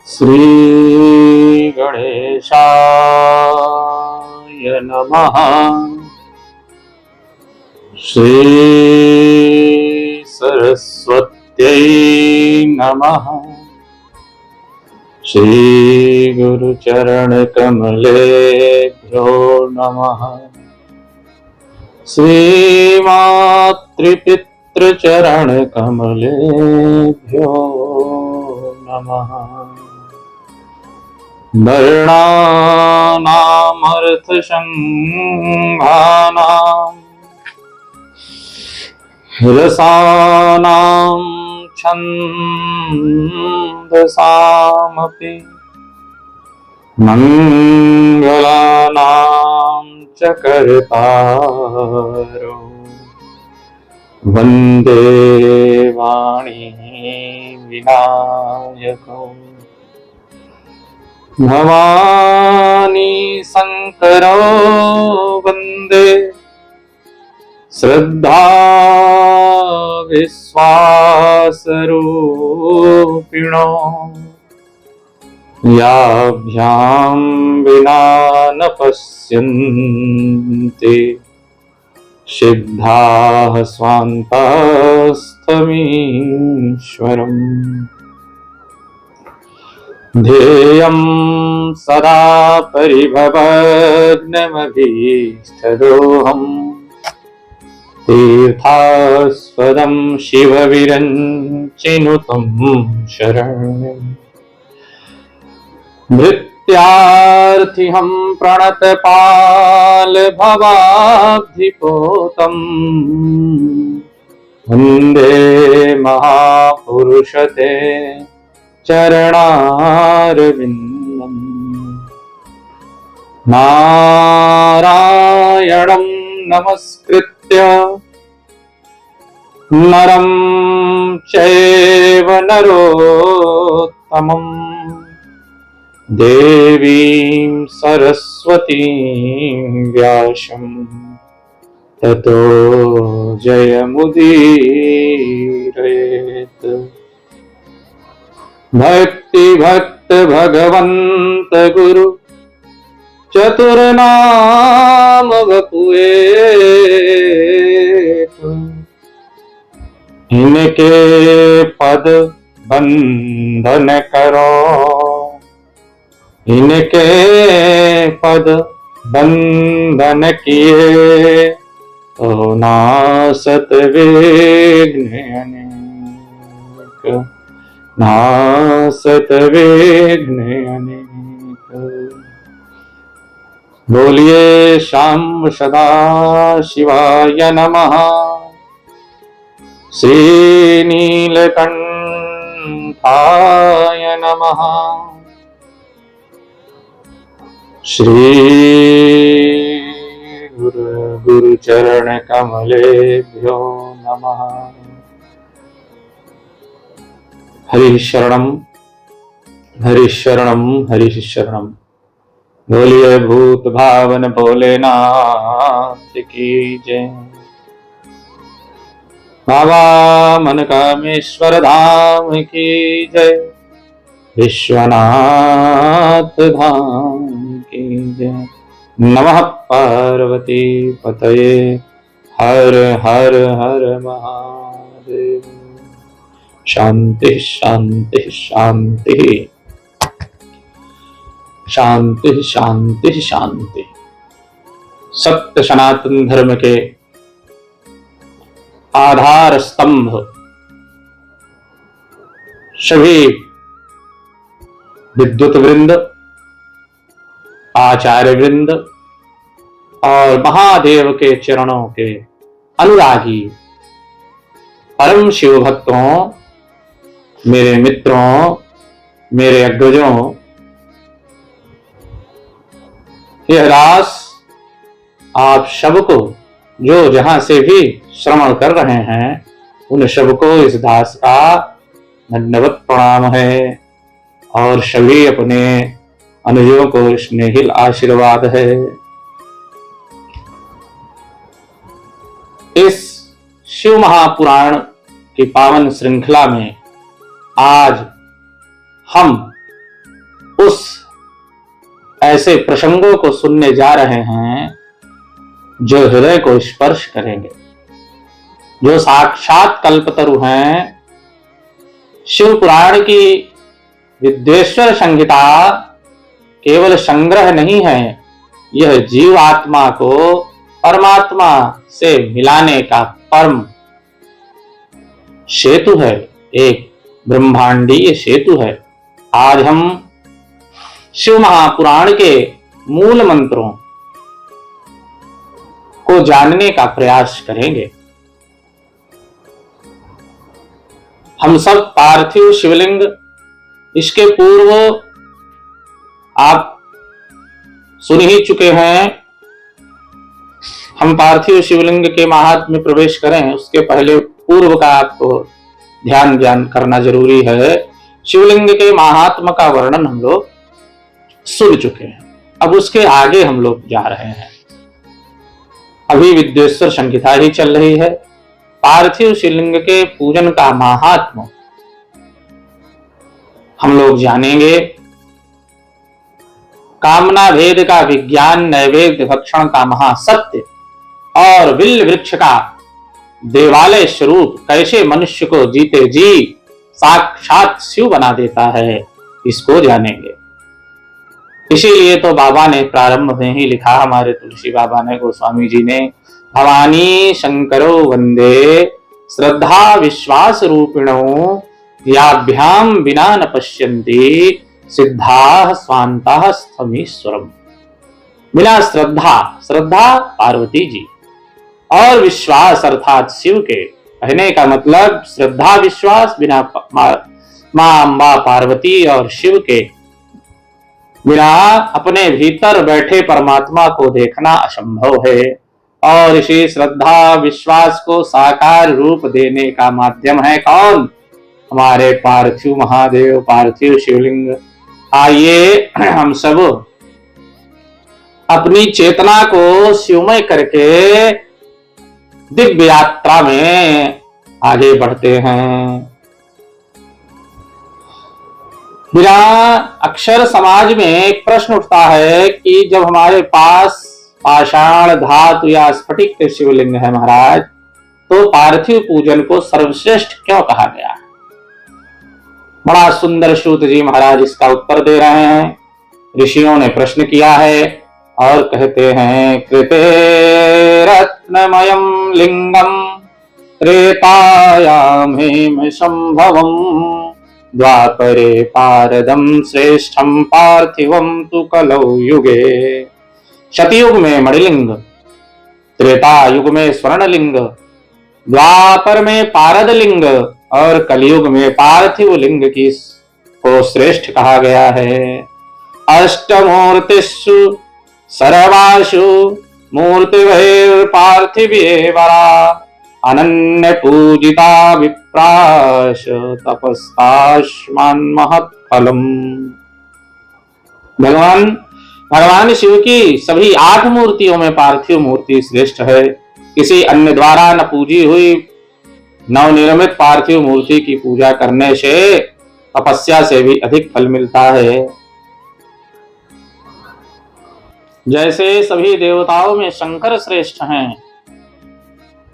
श्री गणेशाय नमः। श्री सरस्वत्यै नमः। श्री गुरुचरण कमलेभ्यो नमः। श्री मातृपितृचरण कमलेभ्यो नमः। वर्णानामर्थसंघानां रसानां छन्दसामपि मंगलानां च कर्तारो वन्दे वाणी विनायको भवानी शंकरो वन्दे श्रद्धा विश्वासरूपिणो याभ्यां विना न पश्यन्ति सिद्धाः स्वान्तस्थमीश्वरम्। ध्येयं सदा परिभवग्नमभीष्टदोहम् तीर्थास्पदं शिवविरञ्चिनुतं शरण्यम्। भृत्यार्थिहं प्रणतपालभवाब्धिपोतम् वन्दे महापुरुषते चरणारविन्दम्। नारायणं नमस्कृत्य नरं चैव नरोत्तमम् देवीं सरस्वतीं व्यासं ततो जयमुदीरयेत्। भक्ति भक्त भगवंत गुरु चतुर्नाम वपुएक। इनके पद बंधन करो, इनके पद बंधन किए तो नासत विघ्न अनेक, नासत विघ्न अनेक। बोलिए शाम सदा शिवाय नमः। श्री नीलकंठाय नमः। श्री गुरुचरण कमलेभ्यो नमः। हरि शरणम हरि शरणम हरि शरणम। बोलिए भूत भावन भोलेनाथ की जय। बाबा मनकामेश्वर धाम की जय। विश्वनाथ धाम की जय। नमः पार्वती पतये हर हर हर महादेव। शांति शांति शांति शांति शांति शांति। सत्य सनातन धर्म के आधार स्तंभ सभी विद्वत वृंद, आचार्य वृंद और महादेव के चरणों के अनुरागी परम शिव भक्तों, मेरे मित्रों, मेरे अग्रजों, यह रास आप सबको जो जहां से भी श्रवण कर रहे हैं उन सबको इस दास का दंडवत प्रणाम है और सभी अपने अनुजों को स्नेहिल आशीर्वाद है। इस शिव महापुराण की पावन श्रृंखला में आज हम उस ऐसे प्रसंगों को सुनने जा रहे हैं जो हृदय को स्पर्श करेंगे, जो साक्षात कल्पतरु हैं। शिव पुराण की विद्वेश्वर संहिता केवल संग्रह नहीं है, यह जीव आत्मा को परमात्मा से मिलाने का परम सेतु है, एक ब्रह्मांडीय सेतु है। आज हम शिव महापुराण के मूल मंत्रों को जानने का प्रयास करेंगे। हम सब पार्थिव शिवलिंग, इसके पूर्व आप सुन ही चुके हैं। हम पार्थिव शिवलिंग के महात्म्य में प्रवेश करें उसके पहले पूर्व का आपको ध्यान करना जरूरी है। शिवलिंग के महात्म्य का वर्णन हम लोग सुन चुके हैं, अब उसके आगे हम लोग जा रहे हैं। अभी विद्वेश्वर संहिता ही चल रही है। पार्थिव शिवलिंग के पूजन का महात्म्य हम लोग जानेंगे। कामना भेद का विज्ञान, नैवेद्य भक्षण का महासत्य और बिल्व वृक्ष का देवालय स्वरूप कैसे मनुष्य को जीते जी साक्षात शिव बना देता है, इसको जानेंगे। इसीलिए तो बाबा ने प्रारंभ में ही लिखा, हमारे तुलसी बाबा ने, गोस्वामी जी ने, भवानी शंकरो वंदे श्रद्धा विश्वास रूपिणो याभ्याम विना न पश्यन्ति सिद्धा स्वांता स्थमीश्वरम। बिना श्रद्धा पार्वती जी और विश्वास अर्थात शिव के, कहने का मतलब श्रद्धा विश्वास बिना मां अम्बा पार्वती और शिव के बिना अपने भीतर बैठे परमात्मा को देखना असंभव है। और इसी श्रद्धा विश्वास को साकार रूप देने का माध्यम है कौन? हमारे पार्थिव महादेव, पार्थिव शिवलिंग। आइए हम सब अपनी चेतना को शिवमय करके दिव्य यात्रा में आगे बढ़ते हैं। बिना अक्षर समाज में एक प्रश्न उठता है कि जब हमारे पास पाषाण धातु या स्फटिक के शिवलिंग है महाराज, तो पार्थिव पूजन को सर्वश्रेष्ठ क्यों कहा गया? बड़ा सुंदर सूत जी महाराज इसका उत्तर दे रहे हैं। ऋषियों ने प्रश्न किया है और कहते हैं, कृते रत्नमयम लिंगम त्रेतायाम हेम संभवम द्वापरे पारदम श्रेष्ठम पार्थिवम तु कलौ युगे। शतयुग में मणिलिंग, त्रेता युग में स्वर्णलिंग, द्वापर में पारद लिंग और कलयुग में पार्थिव लिंग की को श्रेष्ठ कहा गया है। अष्टमूर्तिषु सर्वासु मूर्तिभैर पार्थिवेवरा अनन्य पूजिता विप्राश तपस्ताश्मान महत्फलम। भगवान शिव की सभी 8 मूर्तियों में पार्थिव मूर्ति श्रेष्ठ है। किसी अन्य द्वारा न पूजी हुई नवनिर्मित पार्थिव मूर्ति की पूजा करने से तपस्या से भी अधिक फल मिलता है। जैसे सभी देवताओं में शंकर श्रेष्ठ हैं,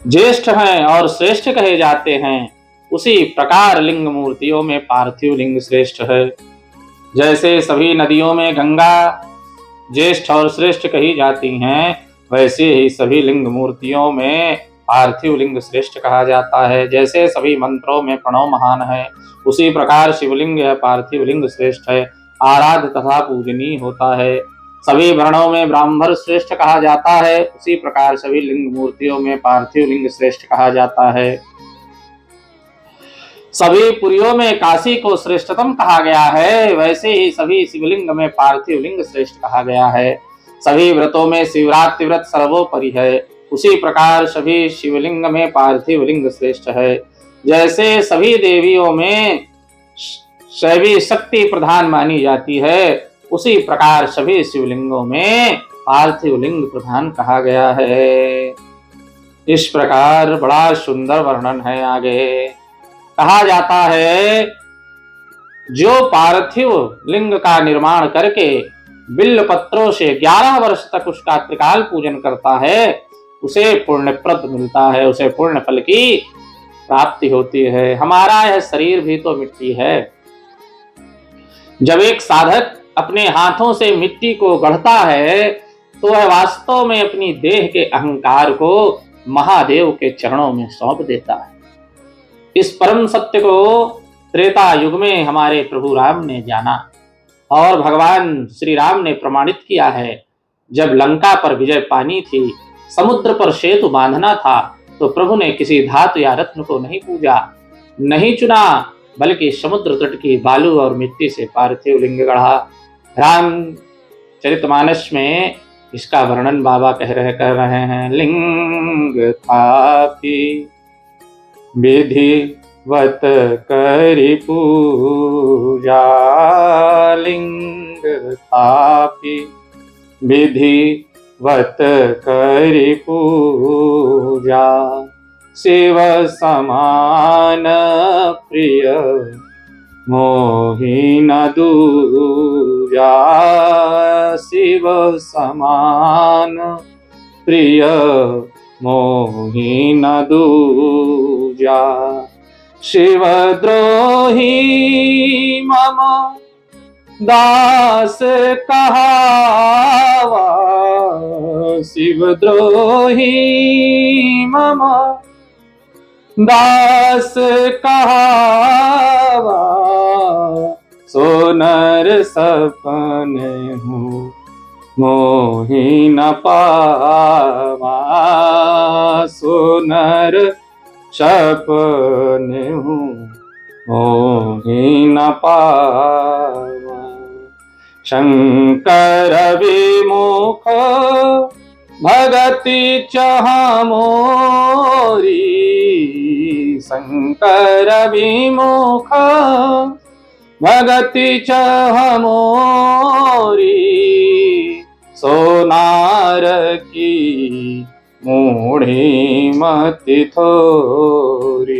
ज्येष्ठ हैं और श्रेष्ठ कहे जाते हैं, उसी प्रकार लिंग मूर्तियों में पार्थिव लिंग श्रेष्ठ है। जैसे सभी नदियों में गंगा ज्येष्ठ और श्रेष्ठ कही जाती हैं, वैसे ही सभी लिंग मूर्तियों में पार्थिव लिंग श्रेष्ठ कहा जाता है। जैसे सभी मंत्रों में प्रणव महान है, उसी प्रकार शिवलिंग है पार्थिव लिंग श्रेष्ठ है, आराध्य तथा पूजनीय होता है। सभी वर्णों में ब्राह्मण श्रेष्ठ कहा जाता है, उसी प्रकार सभी लिंग मूर्तियों में पार्थिव लिंग श्रेष्ठ कहा जाता है। सभी पुरियों में काशी को श्रेष्ठतम कहा गया है, वैसे ही सभी शिवलिंग में पार्थिव लिंग श्रेष्ठ कहा गया है। सभी व्रतों में शिवरात्रि व्रत सर्वोपरि है, उसी प्रकार सभी शिवलिंग में पार्थिव लिंग श्रेष्ठ है। जैसे सभी देवियों में शैवी शक्ति प्रधान मानी जाती है, उसी प्रकार सभी शिवलिंगों में पार्थिव लिंग प्रधान कहा गया है। इस प्रकार बड़ा सुंदर वर्णन है। आगे कहा जाता है जो पार्थिव लिंग का निर्माण करके बिल्व पत्रों से 11 वर्ष तक उसका त्रिकाल पूजन करता है, उसे पुण्यप्रद मिलता है, उसे पुण्य फल की प्राप्ति होती है। हमारा यह शरीर भी तो मिट्टी है। जब एक साधक अपने हाथों से मिट्टी को गढ़ता है तो वह वास्तव में अपनी देह के अहंकार को महादेव के चरणों में सौंप देता है। इस परम सत्य को त्रेता युग में हमारे प्रभु राम ने जाना और भगवान श्री राम ने प्रमाणित किया है। जब लंका पर विजय पानी थी, समुद्र पर सेतु बांधना था, तो प्रभु ने किसी धातु या रत्न को नहीं पूजा, नहीं चुना, बल्कि समुद्र तट की बालू और मिट्टी से पार्थिव लिंग गढ़ा। रामचरितमानस में इसका वर्णन बाबा कर रहे हैं। लिंग थापी विधिवत करि पूजा, लिंग थापी विधिवत करि पूजा, शिव समान प्रिय मोहि न दूजा, शिव समान प्रिय मोहि न दूजा, शिवद्रोही मम दास कहावा, शिवद्रोही मम दास कहावा, सो नर सपने हूँ मोहि न पावा, सो नर सपने हूँ मोहि न पावा। शंकर विमुख भगति चाह मोरी, शंकर विमुख भगति चाह मोरी, सोनार की मूढ़ी मति थोरी,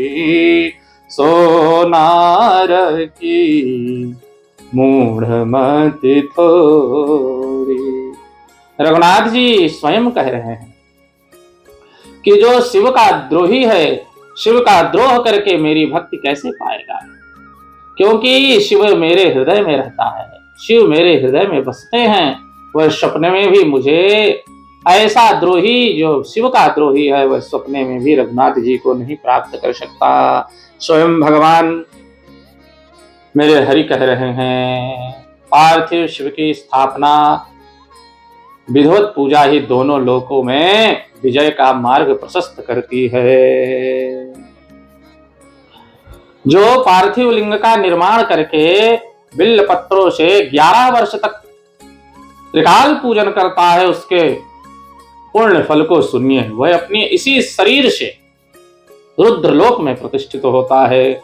सोनार की मूढ़ मति थोरी। रघुनाथ जी स्वयं कह रहे हैं कि जो शिव का द्रोही है, शिव का द्रोह करके मेरी भक्ति कैसे पाएगा, क्योंकि शिव मेरे हृदय में रहता है, शिव मेरे हृदय में बसते हैं। वह सपने में भी मुझे, ऐसा द्रोही जो शिव का द्रोही है, वह सपने में भी रघुनाथ जी को नहीं प्राप्त कर सकता। स्वयं भगवान मेरे हरि कह रहे हैं, पार्थिव शिव की स्थापना विधिवत पूजा ही दोनों लोकों में विजय का मार्ग प्रशस्त करती है। जो पार्थिव लिंग का निर्माण करके बिल्व पत्रों से 11 वर्ष तक त्रिकाल पूजन करता है, उसके पूर्ण फल को सुनिए। वह अपनी इसी शरीर से रुद्रलोक में प्रतिष्ठित होता है।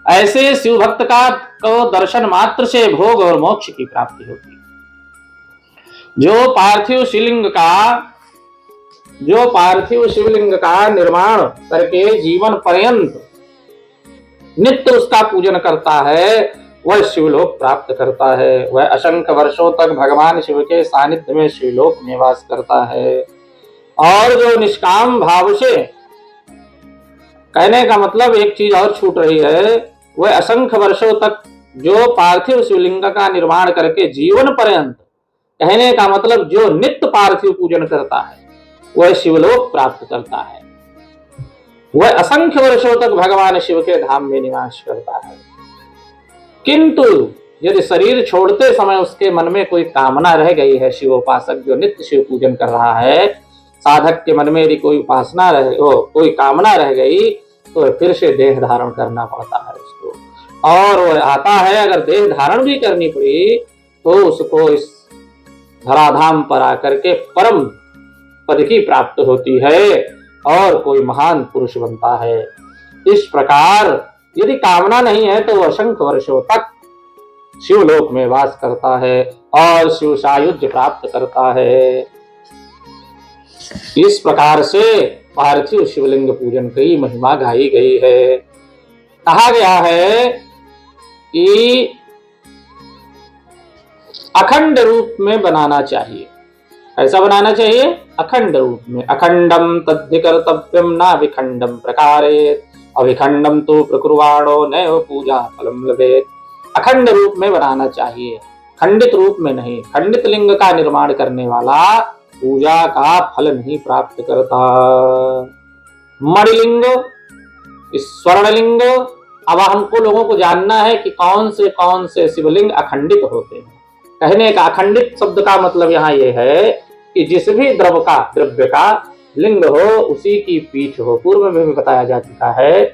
ऐसे शिव भक्त का को दर्शन मात्र से भोग और मोक्ष की प्राप्ति होती है। जो पार्थिव शिवलिंग का निर्माण करके जीवन पर्यंत नित्य उसका पूजन करता है, वह शिवलोक प्राप्त करता है। वह असंख्य वर्षों तक भगवान शिव के सानिध्य में शिवलोक में वास करता है। और जो निष्काम भाव से, कहने का मतलब एक चीज और छूट रही है, वह असंख्य वर्षों तक जो पार्थिव शिवलिंग का निर्माण करके जीवन पर्यंत, कहने का मतलब जो नित्य पार्थिव पूजन करता है, वह शिवलोक प्राप्त करता है। वह असंख्य वर्षों तक भगवान शिव के धाम में निवास करता है। किंतु यदि शरीर छोड़ते समय उसके मन में कोई कामना रह गई है, शिवोपासक जो नित्य शिव पूजन कर रहा है, साधक के मन में यदि कोई उपासना कोई कामना रह गई, तो फिर से देह धारण करना पड़ता है उसको। और वह आता है, अगर देह धारण भी करनी पड़ी तो उसको इस धराधाम पर आकर के परम पद की प्राप्त होती है और कोई महान पुरुष बनता है। इस प्रकार यदि कामना नहीं है तो वह असंख्य वर्षों तक शिवलोक में वास करता है और शिव सायुज्य प्राप्त करता है। इस प्रकार से पार्थिव शिवलिंग पूजन की महिमा गाई गई है। कहा गया है कि अखंड रूप में बनाना चाहिए। ऐसा बनाना चाहिए अखंड रूप में। अखंडम तद्धि कर्तव्यम ना विखंडम प्रकारे अविखंडम तो प्रकुर्वाणो नैव पूजा फलम लभेत। अखंड रूप में बनाना चाहिए, खंडित रूप में नहीं। खंडित लिंग का निर्माण करने वाला पूजा का फल नहीं प्राप्त करता। मणिलिंग, स्वर्णलिंग, अब हमको लोगों को जानना है कि कौन से शिवलिंग अखंडित होते हैं। कहने का अखंडित शब्द का मतलब यहाँ ये है कि जिस भी द्रव्य का लिंग हो उसी की पीठ हो। पूर्व में भी बताया जा चुका है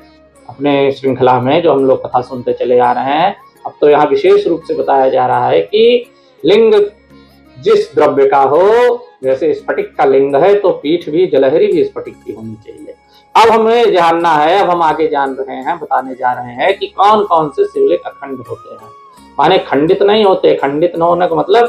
अपने श्रृंखला में, जो हम लोग कथा सुनते चले आ रहे हैं। अब तो यहाँ विशेष रूप से बताया जा रहा है कि लिंग जिस द्रव्य का हो, जैसे स्फटिक का लिंग है तो पीठ भी, जलहरी भी स्फटिक की होनी चाहिए। अब हमें जानना है, अब हम आगे जान रहे हैं, बताने जा रहे हैं कि कौन कौन से शिवलिंग अखंड होते हैं, माने खंडित नहीं होते। खंडित न होने का मतलब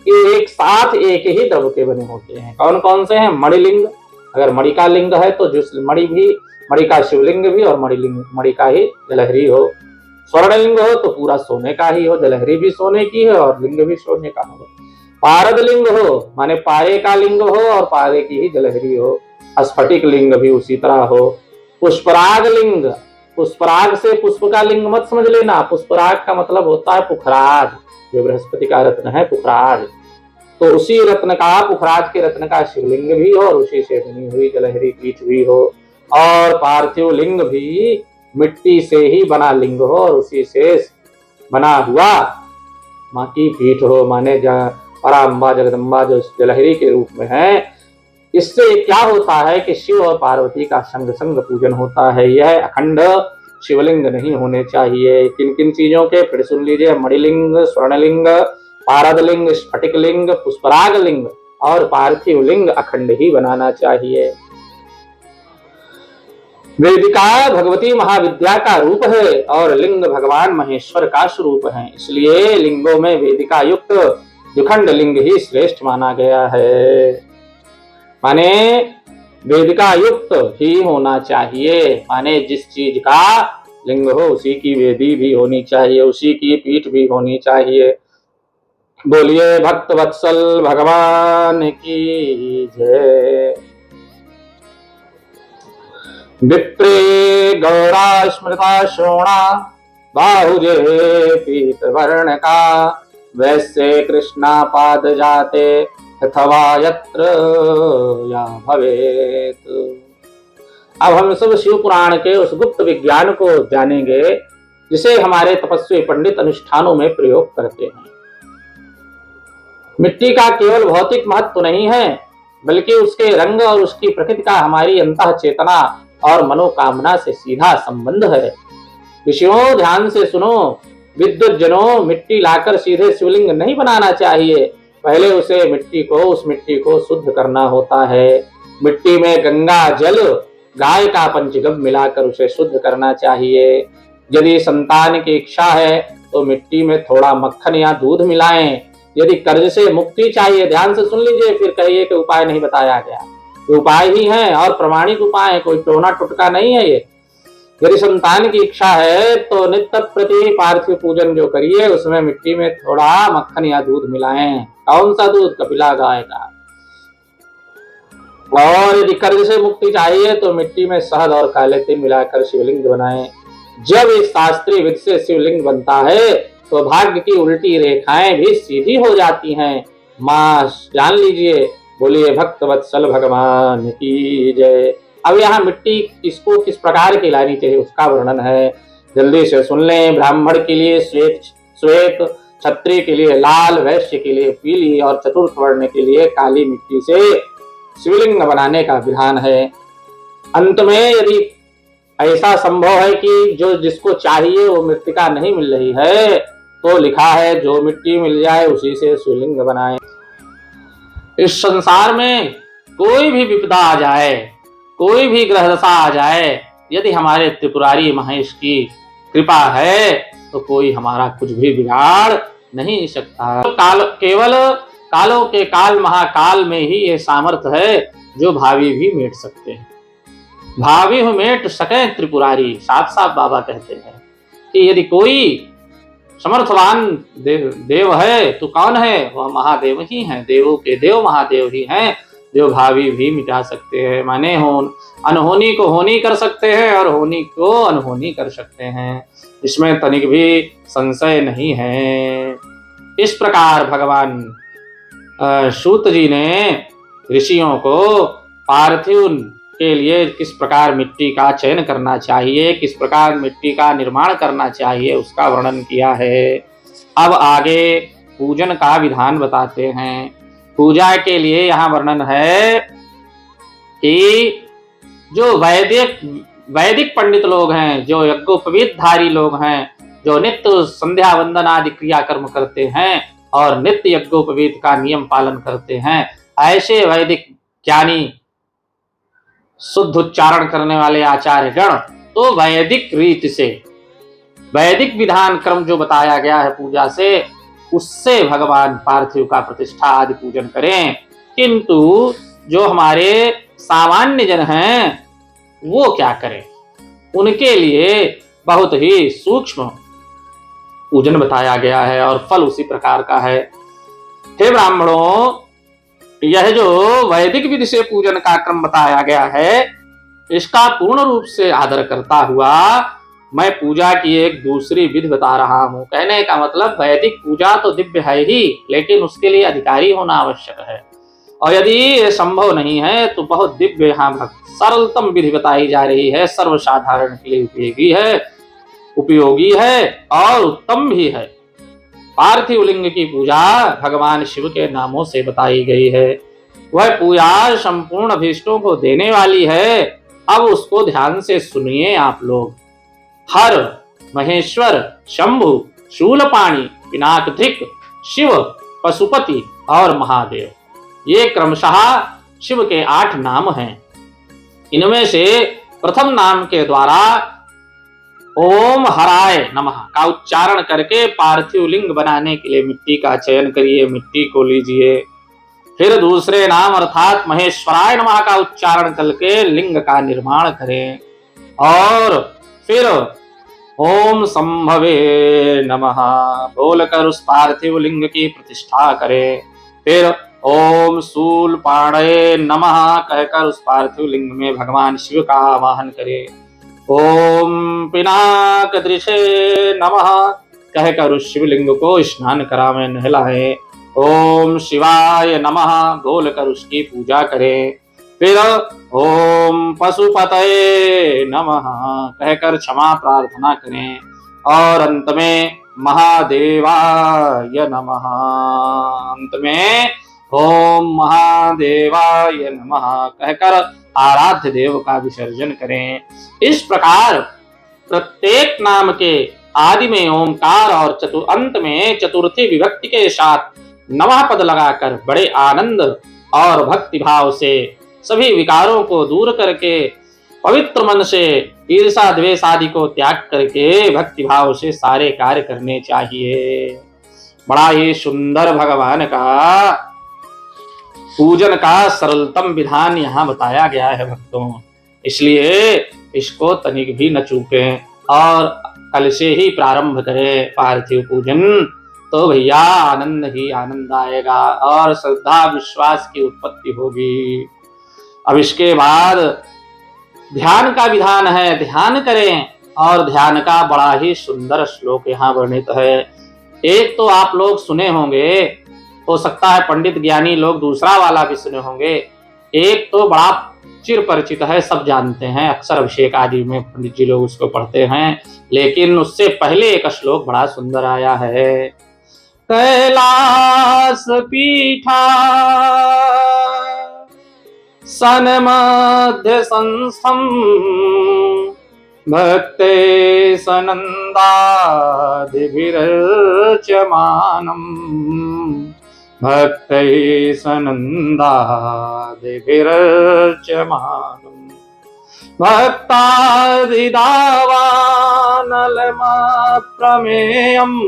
कि एक साथ एक ही द्रव्य के बने होते हैं। कौन कौन से हैं? मणिलिंग, अगर मणि का लिंग है तो जिस मणि का शिवलिंग भी और मणि का ही जलहरी हो। स्वर्णलिंग हो तो पूरा सोने का ही हो, जलहरी भी सोने की है और लिंग भी सोने का हो। पारद लिंग हो माने पारे का लिंग हो और पारे की ही जलहरी हो। स्फटिक लिंग भी उसी तरह हो। पुष्पराग लिंग, पुष्पराग से पुष्प का लिंग मत समझ लेना। पुष्पराग का मतलब होता है पुखराज, जो बृहस्पति का रत्न है पुखराज। तो उसी रत्न का, पुखराज के रत्न का शिवलिंग भी हो और उसी से बनी हुई जलहरी पीठ भी हो। और पार्थिव लिंग भी मिट्टी से ही बना लिंग हो और उसी से बना हुआ माँ की पीठ हो, माने पराम्बा जगदम्बा जो जलहरी के रूप में है। इससे क्या होता है कि शिव और पार्वती का संग संग पूजन होता है। यह अखंड शिवलिंग नहीं होने चाहिए। किन किन चीजों के, फिर सुन लीजिए। मणिलिंग, स्वर्णलिंग, पारद लिंग, स्फटिक लिंग, पुष्पराग लिंग और पार्थिव लिंग अखंड ही बनाना चाहिए। वेदिका भगवती महाविद्या का रूप है और लिंग भगवान महेश्वर का स्वरूप है। इसलिए लिंगों में वेदिका युक्त द्विखंड लिंग ही श्रेष्ठ माना गया है। माने वेदिका युक्त ही होना चाहिए, माने जिस चीज का लिंग हो उसी की वेदी भी होनी चाहिए, उसी की पीठ भी होनी चाहिए। बोलिए भक्त वत्सल भगवान की जय। विप्रे गौरा स्मृता श्रोणा बाहुजे पीत वर्ण का वैसे कृष्णा पाद जाते अथवा यत्र या भवेत। अब हम सब शिव पुराण के उस गुप्त विज्ञान को जानेंगे जिसे हमारे तपस्वी पंडित अनुष्ठानों में प्रयोग करते हैं। मिट्टी का केवल भौतिक महत्व नहीं है, बल्कि उसके रंग और उसकी प्रकृति का हमारी अंतः चेतना और मनोकामना से सीधा संबंध है। विषयों ध्यान से सुनो, विद्युत जनों, मिट्टी लाकर सीधे शिवलिंग नहीं बनाना चाहिए। पहले उस मिट्टी को शुद्ध करना होता है। मिट्टी में गंगा जल, गाय का पंचगव्य मिलाकर उसे शुद्ध करना चाहिए। यदि संतान की इच्छा है तो मिट्टी में थोड़ा मक्खन या दूध मिलाएं। यदि कर्ज से मुक्ति चाहिए, ध्यान से सुन लीजिए, फिर कहिए कि उपाय नहीं बताया गया। उपाय ही है और प्रमाणिक उपाय है, कोई टोना टुटका नहीं है ये। यदि संतान की इच्छा है तो नित्य प्रति पार्थिव पूजन जो करिए, उसमें मिट्टी में थोड़ा मक्खन या दूध मिलाएं। कौन सा दूध? कपिला गाय का। और यदि कर्ज से मुक्ति चाहिए तो मिट्टी में शहद और काले तिल मिलाकर शिवलिंग बनाएं। जब इस शास्त्रीय विधि से शिवलिंग बनता है तो भाग्य की उल्टी रेखाएं भी सीधी हो जाती हैं। मां जान लीजिए। बोलिए भक्त वत्सल भगवान की जय। अब यहाँ मिट्टी किसको किस प्रकार की लानी चाहिए उसका वर्णन है, जल्दी से सुन लें। ब्राह्मण के लिए श्वेत, क्षत्रिय के लिए लाल, वैश्य के लिए पीली और चतुर्थ वर्ण के लिए काली मिट्टी से शिवलिंग बनाने का विधान है। अंत में यदि ऐसा संभव है कि जो जिसको चाहिए वो मृत्तिका नहीं मिल रही है तो लिखा है जो मिट्टी मिल जाए उसी से शिवलिंग बनाए। इस संसार में कोई भी विपदा आ जाए, कोई भी ग्रह दशा आ जाए, यदि हमारे त्रिपुरारी महेश की कृपा है तो कोई हमारा कुछ भी बिगाड़ नहीं सकता। केवल कालों के काल महाकाल में ही ये सामर्थ्य है जो भावी भी मेट सकते हैं। भावी हो मेट सके त्रिपुरारी, साफ साफ बाबा कहते हैं कि यदि कोई समर्थवान देव है। तू कौन है? वह महादेव ही हैं, देवों के देव महादेव ही हैं, जो भावी भी मिटा सकते हैं। माने अनहोनी को होनी कर सकते हैं और होनी को अनहोनी कर सकते हैं, इसमें तनिक भी संशय नहीं है। इस प्रकार भगवान सूत जी ने ऋषियों को पार्थिव के लिए किस प्रकार मिट्टी का चयन करना चाहिए, किस प्रकार मिट्टी का निर्माण करना चाहिए, उसका वर्णन किया है। अब आगे पूजन का विधान बताते हैं। पूजा के लिए यहाँ वर्णन है कि जो वैदिक पंडित लोग हैं, जो यज्ञोपवीतधारी लोग हैं, जो नित्य संध्या वंदन आदि क्रियाकर्म करते हैं और नित्य यज्ञोपवीत का नियम पालन करते हैं, ऐसे वैदिक ज्ञानी शुद्ध उच्चारण करने वाले आचार्य गण तो वैदिक रीति से, वैदिक विधान क्रम जो बताया गया है पूजा से, उससे भगवान पार्थिव का प्रतिष्ठा आदि पूजन करें। किंतु जो हमारे सामान्य जन हैं वो क्या करें? उनके लिए बहुत ही सूक्ष्म पूजन बताया गया है और फल उसी प्रकार का है। हे ब्राह्मणों, यह जो वैदिक विधि से पूजन का क्रम बताया गया है, इसका पूर्ण रूप से आदर करता हुआ मैं पूजा की एक दूसरी विधि बता रहा हूं। कहने का मतलब वैदिक पूजा तो दिव्य है ही, लेकिन उसके लिए अधिकारी होना आवश्यक है, और यदि ये संभव नहीं है तो बहुत दिव्य यहाँ सरलतम विधि बताई जा रही है, सर्वसाधारण के लिए उपयोगी है और उत्तम भी है। पार्थिव लिंग की पूजा भगवान शिव के नामों से बताई गई है। वह पूजा संपूर्ण अभीष्टों को देने वाली है। अब उसको ध्यान से सुनिए आप लोग। हर, महेश्वर, शंभु, शूलपाणी, पिनाकधृक, शिव, पशुपति और महादेव, ये क्रमशः शिव के 8 नाम हैं। इनमें से प्रथम नाम के द्वारा ओम हराय नमः का उच्चारण करके पार्थिव लिंग बनाने के लिए मिट्टी का चयन करिए, मिट्टी को लीजिए। फिर दूसरे नाम अर्थात महेश्वराय नमः का उच्चारण करके लिंग का निर्माण करें, और फिर ओम संभवे नमः बोलकर उस पार्थिव लिंग की प्रतिष्ठा करें। फिर ओम शूलपाणये नमः कहकर उस पार्थिव लिंग में भगवान शिव का आवाहन करें। ओम पिनाकदृशे नमः कहकर उस शिवलिंग को स्नान करावें, नहलाएं। ओम शिवाय नमः बोलकर उसकी पूजा करें। फिर ओम पशुपतये नमः कहकर क्षमा प्रार्थना करें, और अंत में महादेवाय नमः, अंत में ओम महादेवाय नमः कहकर आराध्य देव का विसर्जन करें। इस प्रकार प्रत्येक नाम के आदि में ओंकार और अंत में चतुर्थी विभक्ति के साथ नमः पद लगाकर बड़े आनंद और भक्ति भाव से सभी विकारों को दूर करके पवित्र मन से ईर्षा द्वेष आदि को त्याग करके भक्ति भाव से सारे कार्य करने चाहिए। बड़ा ही सुंदर भगवान का पूजन का सरलतम विधान यहाँ बताया गया है भक्तों, इसलिए इसको तनिक भी न चूकें और कल से ही प्रारंभ करें पार्थिव पूजन, तो भैया आनंद ही आनंद आएगा और श्रद्धा विश्वास की उत्पत्ति होगी। अब इसके बाद ध्यान का विधान है, ध्यान करें, और ध्यान का बड़ा ही सुंदर श्लोक यहाँ वर्णित है। एक तो आप लोग सुने होंगे, हो सकता है पंडित ज्ञानी लोग दूसरा वाला भी सुने होंगे। एक तो बड़ा चिर परिचित है, सब जानते हैं, अक्सर अभिषेक आदि में पंडित जी लोग उसको पढ़ते हैं, लेकिन उससे पहले एक श्लोक बड़ा सुंदर आया है। कैलास पीठा सन्मध्य संस्थम भक्ते सनन्दादिभिरर्च्यमानम् भक्तैः सनन्दादिभिरर्च्यमानम् भक्तादिदावानलमप्रमेयम्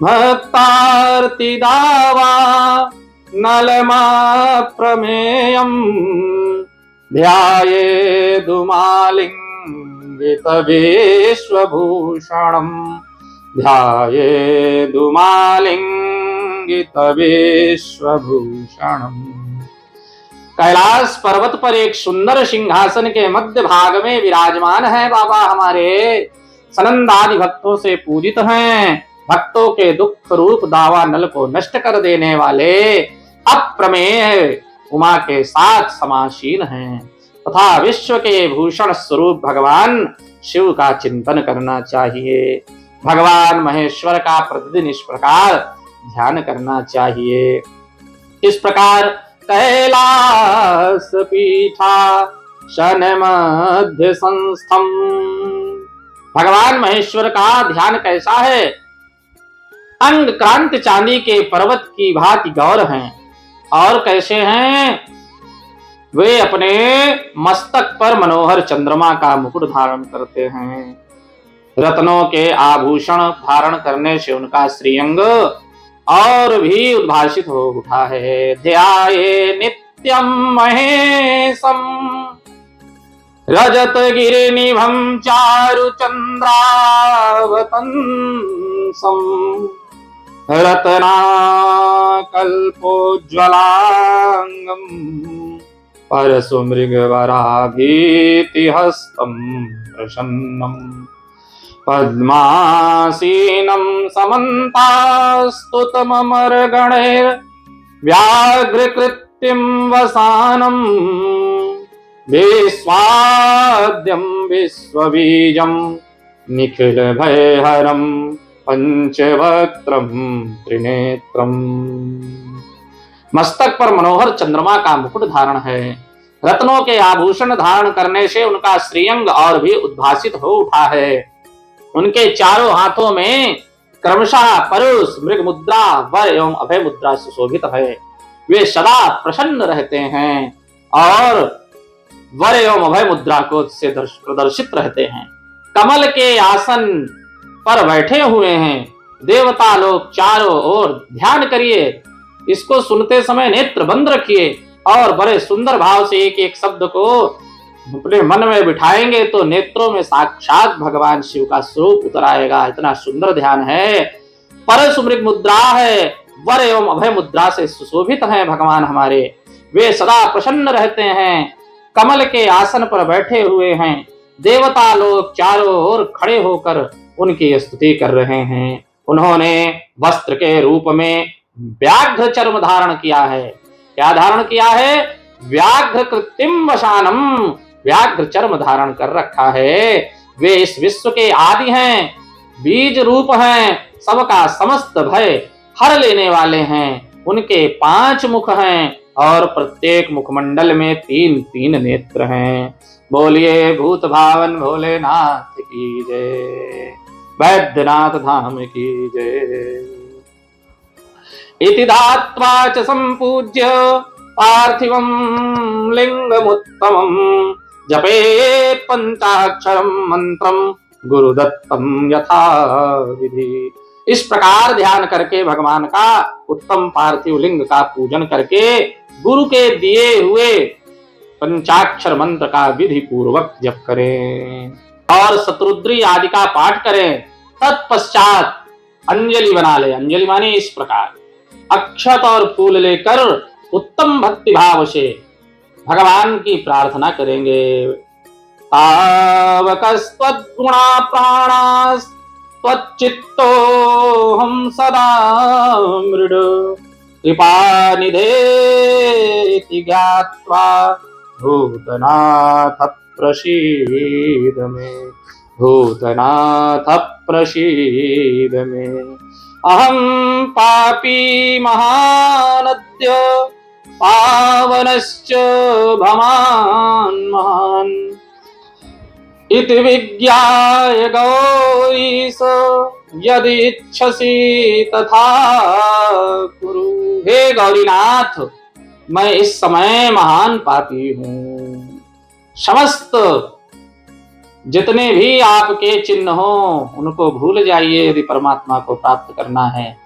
भक्तार्तिदावानलमप्रमेयम् ध्यायेदुमालिङ्गितविश्वभूषणम् ध्यायेदुमालिंगित विश्वभूषणम्। कैलाश पर्वत पर एक सुंदर सिंहासन के मध्य भाग में विराजमान है बाबा हमारे। सनंदादि भक्तों से पूजित हैं। भक्तों के दुख रूप दावा नल को नष्ट कर देने वाले अप्रमेय उमा के साथ समासीन हैं तथा विश्व के भूषण स्वरूप भगवान शिव का चिंतन करना चाहिए। भगवान महेश्वर का प्रतिदिन इस प्रकार ध्यान करना चाहिए। इस प्रकार कैलास पीठा शन मध्य संस्थम। भगवान महेश्वर का ध्यान कैसा है? अंग क्रांति चांदी के पर्वत की भांति गौर हैं। और कैसे हैं? वे अपने मस्तक पर मनोहर चंद्रमा का मुकुट धारण करते हैं। रत्नों के आभूषण धारण करने से उनका श्रीअंग और भी उद्भासित हो उठा है। ध्याये नित्यम महेशम रजत गिरिनिभं चारु चंद्रावतंसम रत्नाकल्पोज्ज्वलांगम परशुमृगवराभीतिहस्तं प्रसन्नम् पद्मासीनं समन्तास्तुतममरगणैर्व्याघ्रकृत्यं वसानं विश्वाद्यं विश्वबीजं निखिलभयहरं पंचवक्त्रं त्रिनेत्रम्। मस्तक पर मनोहर चंद्रमा का मुकुट धारण है। रत्नों के आभूषण धारण करने से उनका श्रीअंग और भी उद्भासित हो उठा है। उनके चारों हाथों में क्रमशः परुष, मृग मुद्रा, वर एवं अभय मुद्रा सुशोभित है। वे सदा प्रसन्न रहते हैं और वर एवं अभय मुद्रा को से प्रदर्शित रहते हैं। कमल के आसन पर बैठे हुए हैं। देवता लोग चारों ओर ध्यान करिए। इसको सुनते समय नेत्र बंद रखिए और बड़े सुंदर भाव से एक एक शब्द को अपने मन में बिठाएंगे तो नेत्रों में साक्षात भगवान शिव का स्वरूप उतर आएगा। इतना सुंदर ध्यान है। परशु मृग मुद्रा है, वर एवं अभय मुद्रा से सुशोभित हैं भगवान हमारे। वे सदा प्रसन्न रहते हैं। कमल के आसन पर बैठे हुए हैं। देवता लोग चारों ओर खड़े होकर उनकी स्तुति कर रहे हैं। उन्होंने वस्त्र के रूप में व्याघ्र चर्म धारण किया है। क्या धारण किया है? व्याघ्र कृत्रिम वसानम, व्याघ्र चर्म धारण कर रखा है। वे इस विश्व के आदि हैं, बीज रूप हैं, सबका समस्त भय हर लेने वाले हैं। उनके 5 मुख हैं और प्रत्येक मुखमंडल में 3-3 नेत्र हैं। बोलिए भूत भावन भोलेनाथ की जय, वैद्यनाथ धाम की जय। इति धात्वा च संपूज्य पार्थिवं लिंगमुत्तमं जपेत् पंचाक्षरं मंत्रं गुरुदत्तं यथा विधि। इस प्रकार ध्यान करके भगवान का उत्तम पार्थिव लिंग का पूजन करके गुरु के दिए हुए पंचाक्षर मंत्र का विधि पूर्वक जप करें और शत्रुद्री आदि का पाठ करें। तत्पश्चात अंजलि बना ले। अंजलि माने इस प्रकार अक्षत और फूल लेकर उत्तम भक्ति भाव से भगवान की प्रार्थना करेंगे। तावकस्त्वद्गुणा प्राणास्त्वच्चित्तो हम सदा मृड कृपानिधेति ज्ञात्वा भूतनाथ प्रसीद मे, भूतनाथ प्रसीद मे। अहं पापी महानद्य पावनश्च भवान् महान् इति विज्ञाय गौरीश यदि इच्छसि तथा कुरु। हे गौरीनाथ, मैं इस समय महान पापी हूँ। समस्त जितने भी आपके चिन्ह हो उनको भूल जाइए यदि परमात्मा को प्राप्त करना है।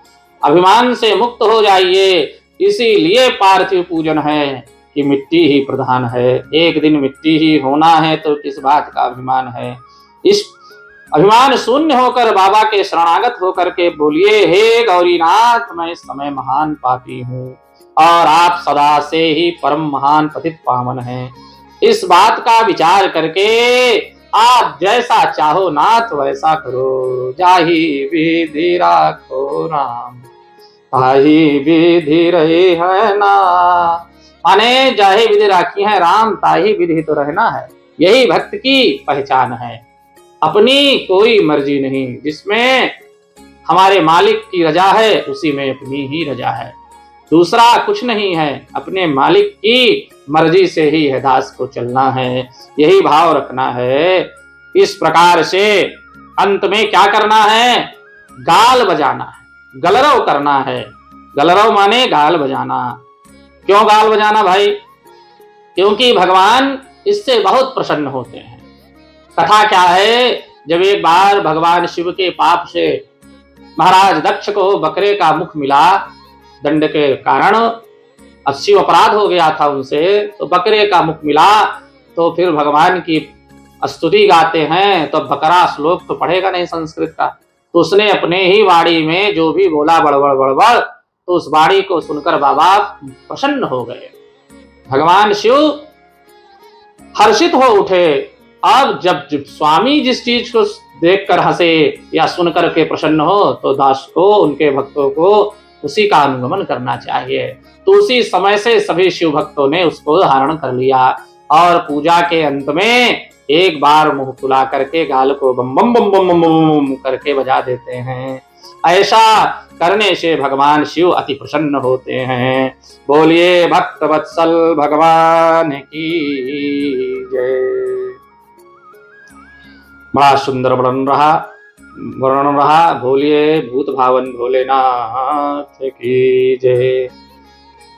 अभिमान से मुक्त हो जाइए। इसीलिए पार्थिव पूजन है कि मिट्टी ही प्रधान है। एक दिन मिट्टी ही होना है तो किस बात का अभिमान है। इस अभिमान शून्य होकर बाबा के शरणागत होकर के बोलिए, हे गौरीनाथ, मैं इस समय महान पापी हूँ और आप सदा से ही परम महान पतित पावन हैं। इस बात का विचार करके आप जैसा चाहो नाथ वैसा करो, जाहि विधि राखो राम, ताहि विधि रहे है ना। माने जाहि विधि राखी है राम, ताहि विधि तो रहना है। यही भक्त की पहचान है, अपनी कोई मर्जी नहीं। जिसमें हमारे मालिक की रजा है उसी में अपनी ही रजा है, दूसरा कुछ नहीं है। अपने मालिक की मर्जी से ही है दास को चलना है, यही भाव रखना है। इस प्रकार से अंत में क्या करना है, गाल बजाना है, गलरव करना है। गलरव माने गाल बजाना। क्यों गाल बजाना भाई? क्योंकि भगवान इससे बहुत प्रसन्न होते हैं। कथा क्या है, जब एक बार भगवान शिव के पाप से महाराज दक्ष को बकरे का मुख मिला, दंड के कारण शिव अपराध हो गया था उनसे, तो बकरे का मुख मिला, तो फिर भगवान की स्तुति गाते हैं। तो बकरा श्लोक तो पढ़ेगा नहीं संस्कृत का, तो उसने अपने ही वाणी में जो भी बोला बड़बड़ बड़बड़, तो उस वाणी को सुनकर बाबा प्रसन्न हो गए। भगवान शिव हर्षित हो उठे। अब जब स्वामी जिस चीज को देखकर हंसे या सुनकर के प्रसन्न हो, तो दास को, उनके भक्तों को उसी का अनुगमन करना चाहिए। तो उसी समय से सभी शिव भक्तों ने उसको धारण कर लिया और पूजा के अंत में एक बार मुंह फुला करके गाल को बम बम बम बम बम बम करके बजा देते हैं। ऐसा करने से भगवान शिव अति प्रसन्न होते हैं। बोलिए भक्त वत्सल भगवान की जय। बड़ा सुंदर वर्णन रहा। बोलिए भूत भावन भोलेनाथ की जय।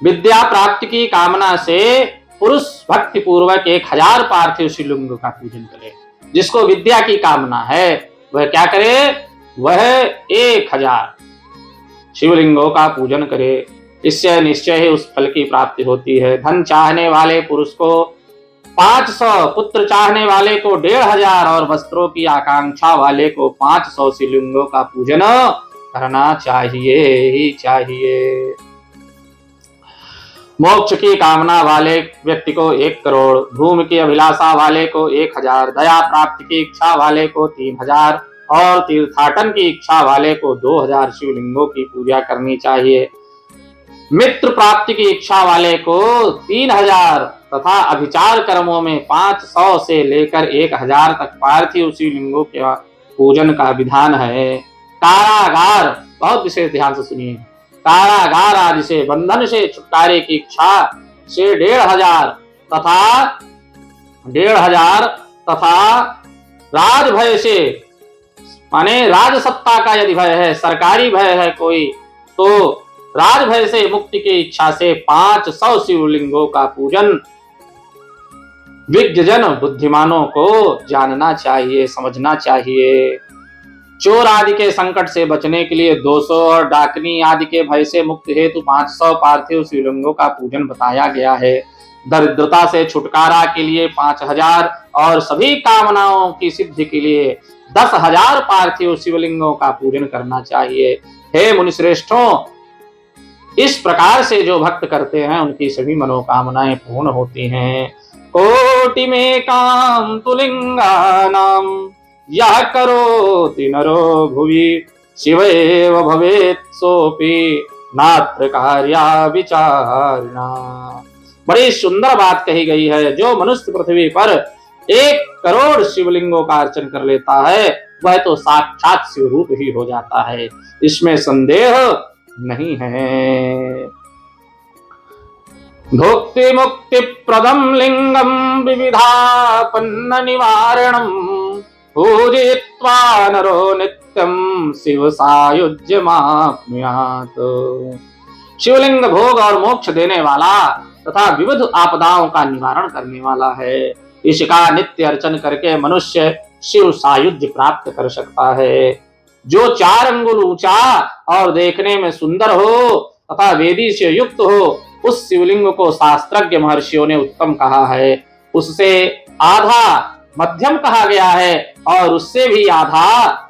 विद्या प्राप्ति की कामना से पुरुष भक्ति पूर्वक 1000 पार्थिव शिवलिंग का पूजन करे। जिसको विद्या की कामना है वह क्या करे, वह 1000 शिवलिंगों का पूजन करे। इससे निश्चय ही उस फल की प्राप्ति होती है। धन चाहने वाले पुरुष को 500, पुत्र चाहने वाले को 1500 और वस्त्रों की आकांक्षा वाले को 500 शिवलिंगों का पूजन करना चाहिए ही चाहिए। मोक्ष की कामना वाले व्यक्ति को 1 करोड़, भूमि की अभिलाषा वाले को 1000, दया प्राप्ति की इच्छा वाले को 3000 और तीर्थाटन की इच्छा वाले को 2000 शिवलिंगों की पूजा करनी चाहिए। मित्र प्राप्ति की इच्छा वाले को 3000 तथा अभिचार कर्मों में 500 से लेकर 1000 तक पार्थिव शिवलिंगों के पूजन का विधान है। कारागार, बहुत विशेष ध्यान से सुनिए, कारागार आदि से बंधन से छुटकारे की इच्छा से 1500 तथा राज भय से, माने राज सत्ता का यदि भय है, सरकारी भय है कोई, तो राज भय से मुक्ति की इच्छा से 500 शिवलिंगों का पूजन विज्ञजन बुद्धिमानों को जानना चाहिए, समझना चाहिए। चोर आदि के संकट से बचने के लिए 200 और डाकनी आदि के भय से मुक्ति हेतु 500 पार्थिव शिवलिंगों का पूजन बताया गया है। दरिद्रता से छुटकारा के लिए 5000 और सभी कामनाओं की सिद्धि के लिए 10,000 पार्थिव शिवलिंगों का पूजन करना चाहिए। हे मुनिश्रेष्ठों, इस प्रकार से जो भक्त करते हैं उनकी सभी मनोकामनाएं पूर्ण होती हैं। कोटि में काम तुलिंगानाम यह करोति नरो भुवि शिवैव भवेत् सोपि नात्र कार्या विचारणा। बड़ी सुंदर बात कही गई है। जो मनुष्य पृथ्वी पर 1 करोड़ शिवलिंगों का अर्चन कर लेता है वह तो साक्षात शिवरूप ही हो जाता है, इसमें संदेह नहीं है। भुक्ति मुक्ति प्रदम लिंगम विविधापन्न निवारणम पूजयित्वा नरो नित्यम शिव सायुज्यमाप्नुयात्। शिवलिंग भोग और मोक्ष देने वाला तथा विविध आपदाओं का निवारण करने वाला है। इसका नित्य अर्चन करके मनुष्य शिव सायुज्य प्राप्त कर सकता है। जो 4 अंगुल ऊंचा और देखने में सुंदर हो तथा वेदी से युक्त हो, उस शिवलिंग को शास्त्रज्ञ महर्षियों ने उत्तम कहा है। उससे आधा मध्यम कहा गया है और उससे भी आधा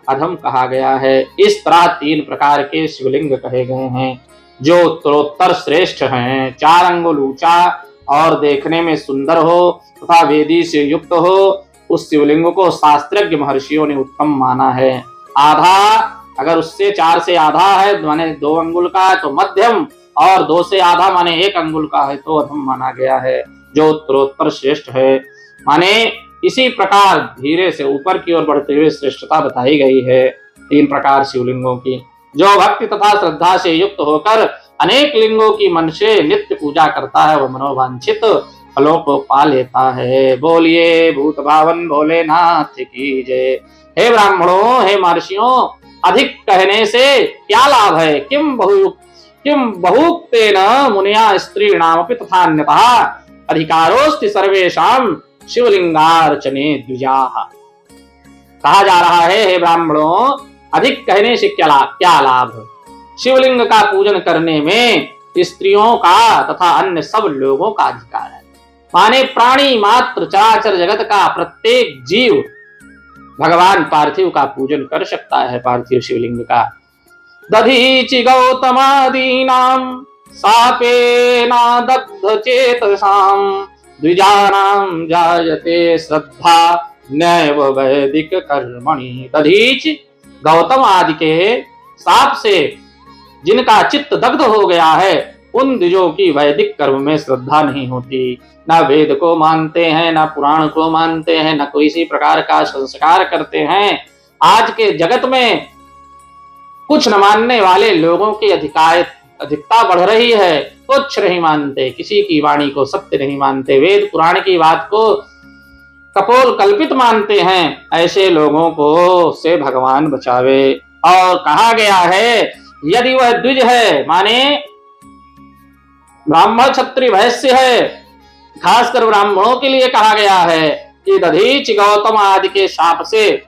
अधम कहा गया है। इस तरह 3 प्रकार के शिवलिंग कहे गए हैं जो उत्तरोत्तर श्रेष्ठ हैं। 4 अंगुल ऊंचा और देखने में सुंदर हो तथा वेदी से युक्त हो, उस शिवलिंग को शास्त्रज्ञ महर्षियों ने उत्तम माना है। आधा, अगर उससे 4 से आधा है माने 2 अंगुल का है तो मध्यम, और 2 से आधा माने 1 अंगुल का है तो अधम माना गया है, जो उत्तरोत्तर श्रेष्ठ है। माने इसी प्रकार धीरे से ऊपर की ओर बढ़ते हुए श्रेष्ठता बताई गई है 3 प्रकार शिवलिंगों की। जो भक्ति तथा श्रद्धा से युक्त होकर अनेक लिंगों की मन से नित्य पूजा करता है, वह मनोवांछित फलों को पा लेता है। बोलिए भूत भावन भोलेनाथ की जय। हे ब्राह्मणों, हे महर्षियों, अधिक कहने से क्या लाभ है? किम बहुक्तेन मुनिया स्त्रीणामपि तथा अन्यतः अधिकारोस्ति सर्वेषां शिवलिंगार्चने द्विजाः। कहा जा रहा है, हे ब्राह्मणों, अधिक कहने से क्या लाभ? शिवलिंग का पूजन करने में स्त्रियों का तथा अन्य सब लोगों का अधिकार है। माने प्राणी मात्र चराचर जगत का प्रत्येक जीव भगवान पार्थिव का पूजन कर सकता है। पार्थिव शिवलिंग का दधीचि गौतमादीनां सापेना दग्ध चेतसां द्विजानां जायते श्रद्धा नैव वैदिक कर्मणि। दधीच, गौतम आदि के साप से जिनका चित्त दग्ध हो गया है, उन द्विजों की वैदिक कर्म में श्रद्धा नहीं होती। न वेद को मानते हैं, न पुराण को मानते हैं, न कोई इसी प्रकार का संस्कार करते हैं। आज के जगत में कुछ न मानने वाले लोगों की अधिकता बढ़ रही है। कुछ नहीं मानते, किसी की वाणी को सत्य नहीं मानते, वेद पुराण की बात को कपोल कल्पित मानते हैं। ऐसे लोगों को से भगवान बचावे। और कहा गया है, यदि वह द्विज है, माने ब्राह्मण क्षत्रिय वैश्य है, खासकर ब्राह्मणों के लिए कहा गया है कि दधीच गौतम आदि के शाप से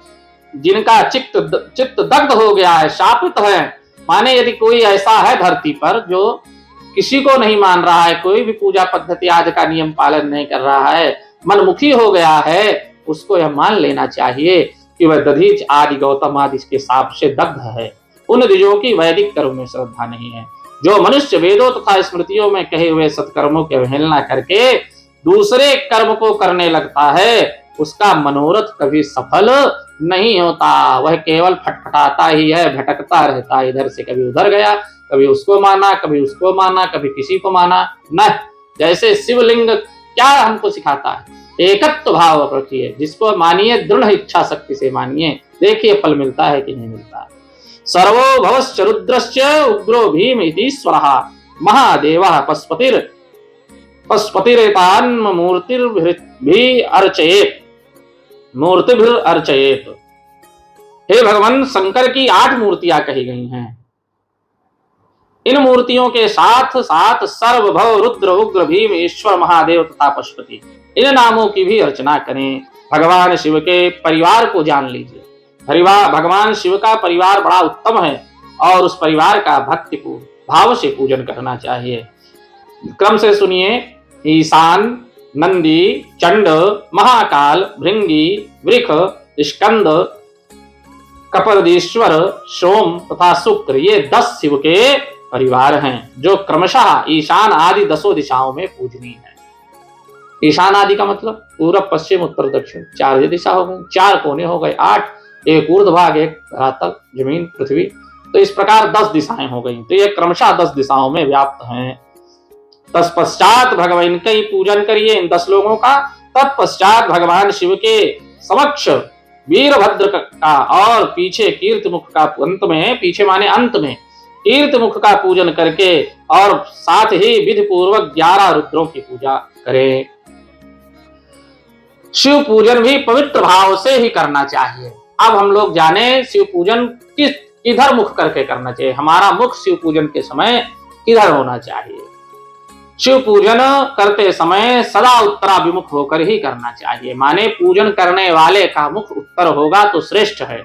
जिनका चित्त दग्ध हो गया है, शापित है। माने यदि कोई ऐसा है धरती पर जो किसी को नहीं मान रहा है, कोई भी पूजा पद्धति आदि का नियम पालन नहीं कर रहा है, मनमुखी हो गया है, उसको यह मान लेना चाहिए कि वह दधीच आदि गौतम आदि के शाप से दग्ध है। उन द्विजों की वैदिक कर्म में श्रद्धा नहीं है। जो मनुष्य वेदों तथा स्मृतियों में कहे हुए सत्कर्मों की अवहेलना करके दूसरे कर्म को करने लगता है, उसका मनोरथ कभी सफल नहीं होता। वह केवल फटफटाता ही है, भटकता रहता है, इधर से कभी उधर गया, कभी उसको माना, कभी उसको माना, कभी किसी को माना। न जैसे शिवलिंग क्या हमको सिखाता है? एकत्व भाव रखिए, जिसको मानिए दृढ़ इच्छा शक्ति से मानिए, देखिए फल मिलता है कि नहीं मिलता है। सर्वो भवश्च रुद्रश्च उग्रो भीम इति स्वरः महादेवः पशुपतिरेतान् मूर्तिभिर् अर्चयेत। हे भगवान, शंकर की 8 मूर्तियां कही गई हैं। इन मूर्तियों के साथ साथ सर्वभव, रुद्र, उग्र, भीम, ईश्वर, महादेव तथा पशुपति, इन नामों की भी अर्चना करें। भगवान शिव के परिवार को जान लीजिए। भगवान शिव का परिवार बड़ा उत्तम है और उस परिवार का भक्ति भाव से पूजन करना चाहिए। क्रम से सुनिए। ईशान, नंदी, चंड, महाकाल, भृंगी, वृख, स्कंद, कपर्दीश्वर, सोम तथा शुक्र, ये 10 शिव के परिवार हैं जो क्रमशः ईशान आदि 10 दिशाओं में पूजनीय है। ईशान आदि का मतलब पूरब, पश्चिम, उत्तर, दक्षिण, 4 दिशा हो गई, 4 कोने हो गए, 8, एक ऊर्ध्वभाग, एक धरातल, जमीन, पृथ्वी, तो इस प्रकार 10 दिशाएं हो गई। तो ये क्रमशः 10 दिशाओं में व्याप्त हैं। तत्पश्चात भगवान इनका ही पूजन करिए, इन 10 लोगों का। तत्पश्चात भगवान शिव के समक्ष वीरभद्र का और पीछे कीर्तिमुख का, अंत में, पीछे माने अंत में कीर्तिमुख का पूजन करके और साथ ही विधि पूर्वक 11 रुद्रों की पूजा करें। शिव पूजन भी पवित्र भाव से ही करना चाहिए। अब हम लोग जाने शिव पूजन किधर मुख करके करना चाहिए। हमारा मुख शिव पूजन के समय किधर होना चाहिए? शिव पूजन करते समय सदा उत्तराभिमुख होकर ही करना चाहिए। माने पूजन करने वाले का मुख उत्तर होगा तो श्रेष्ठ है।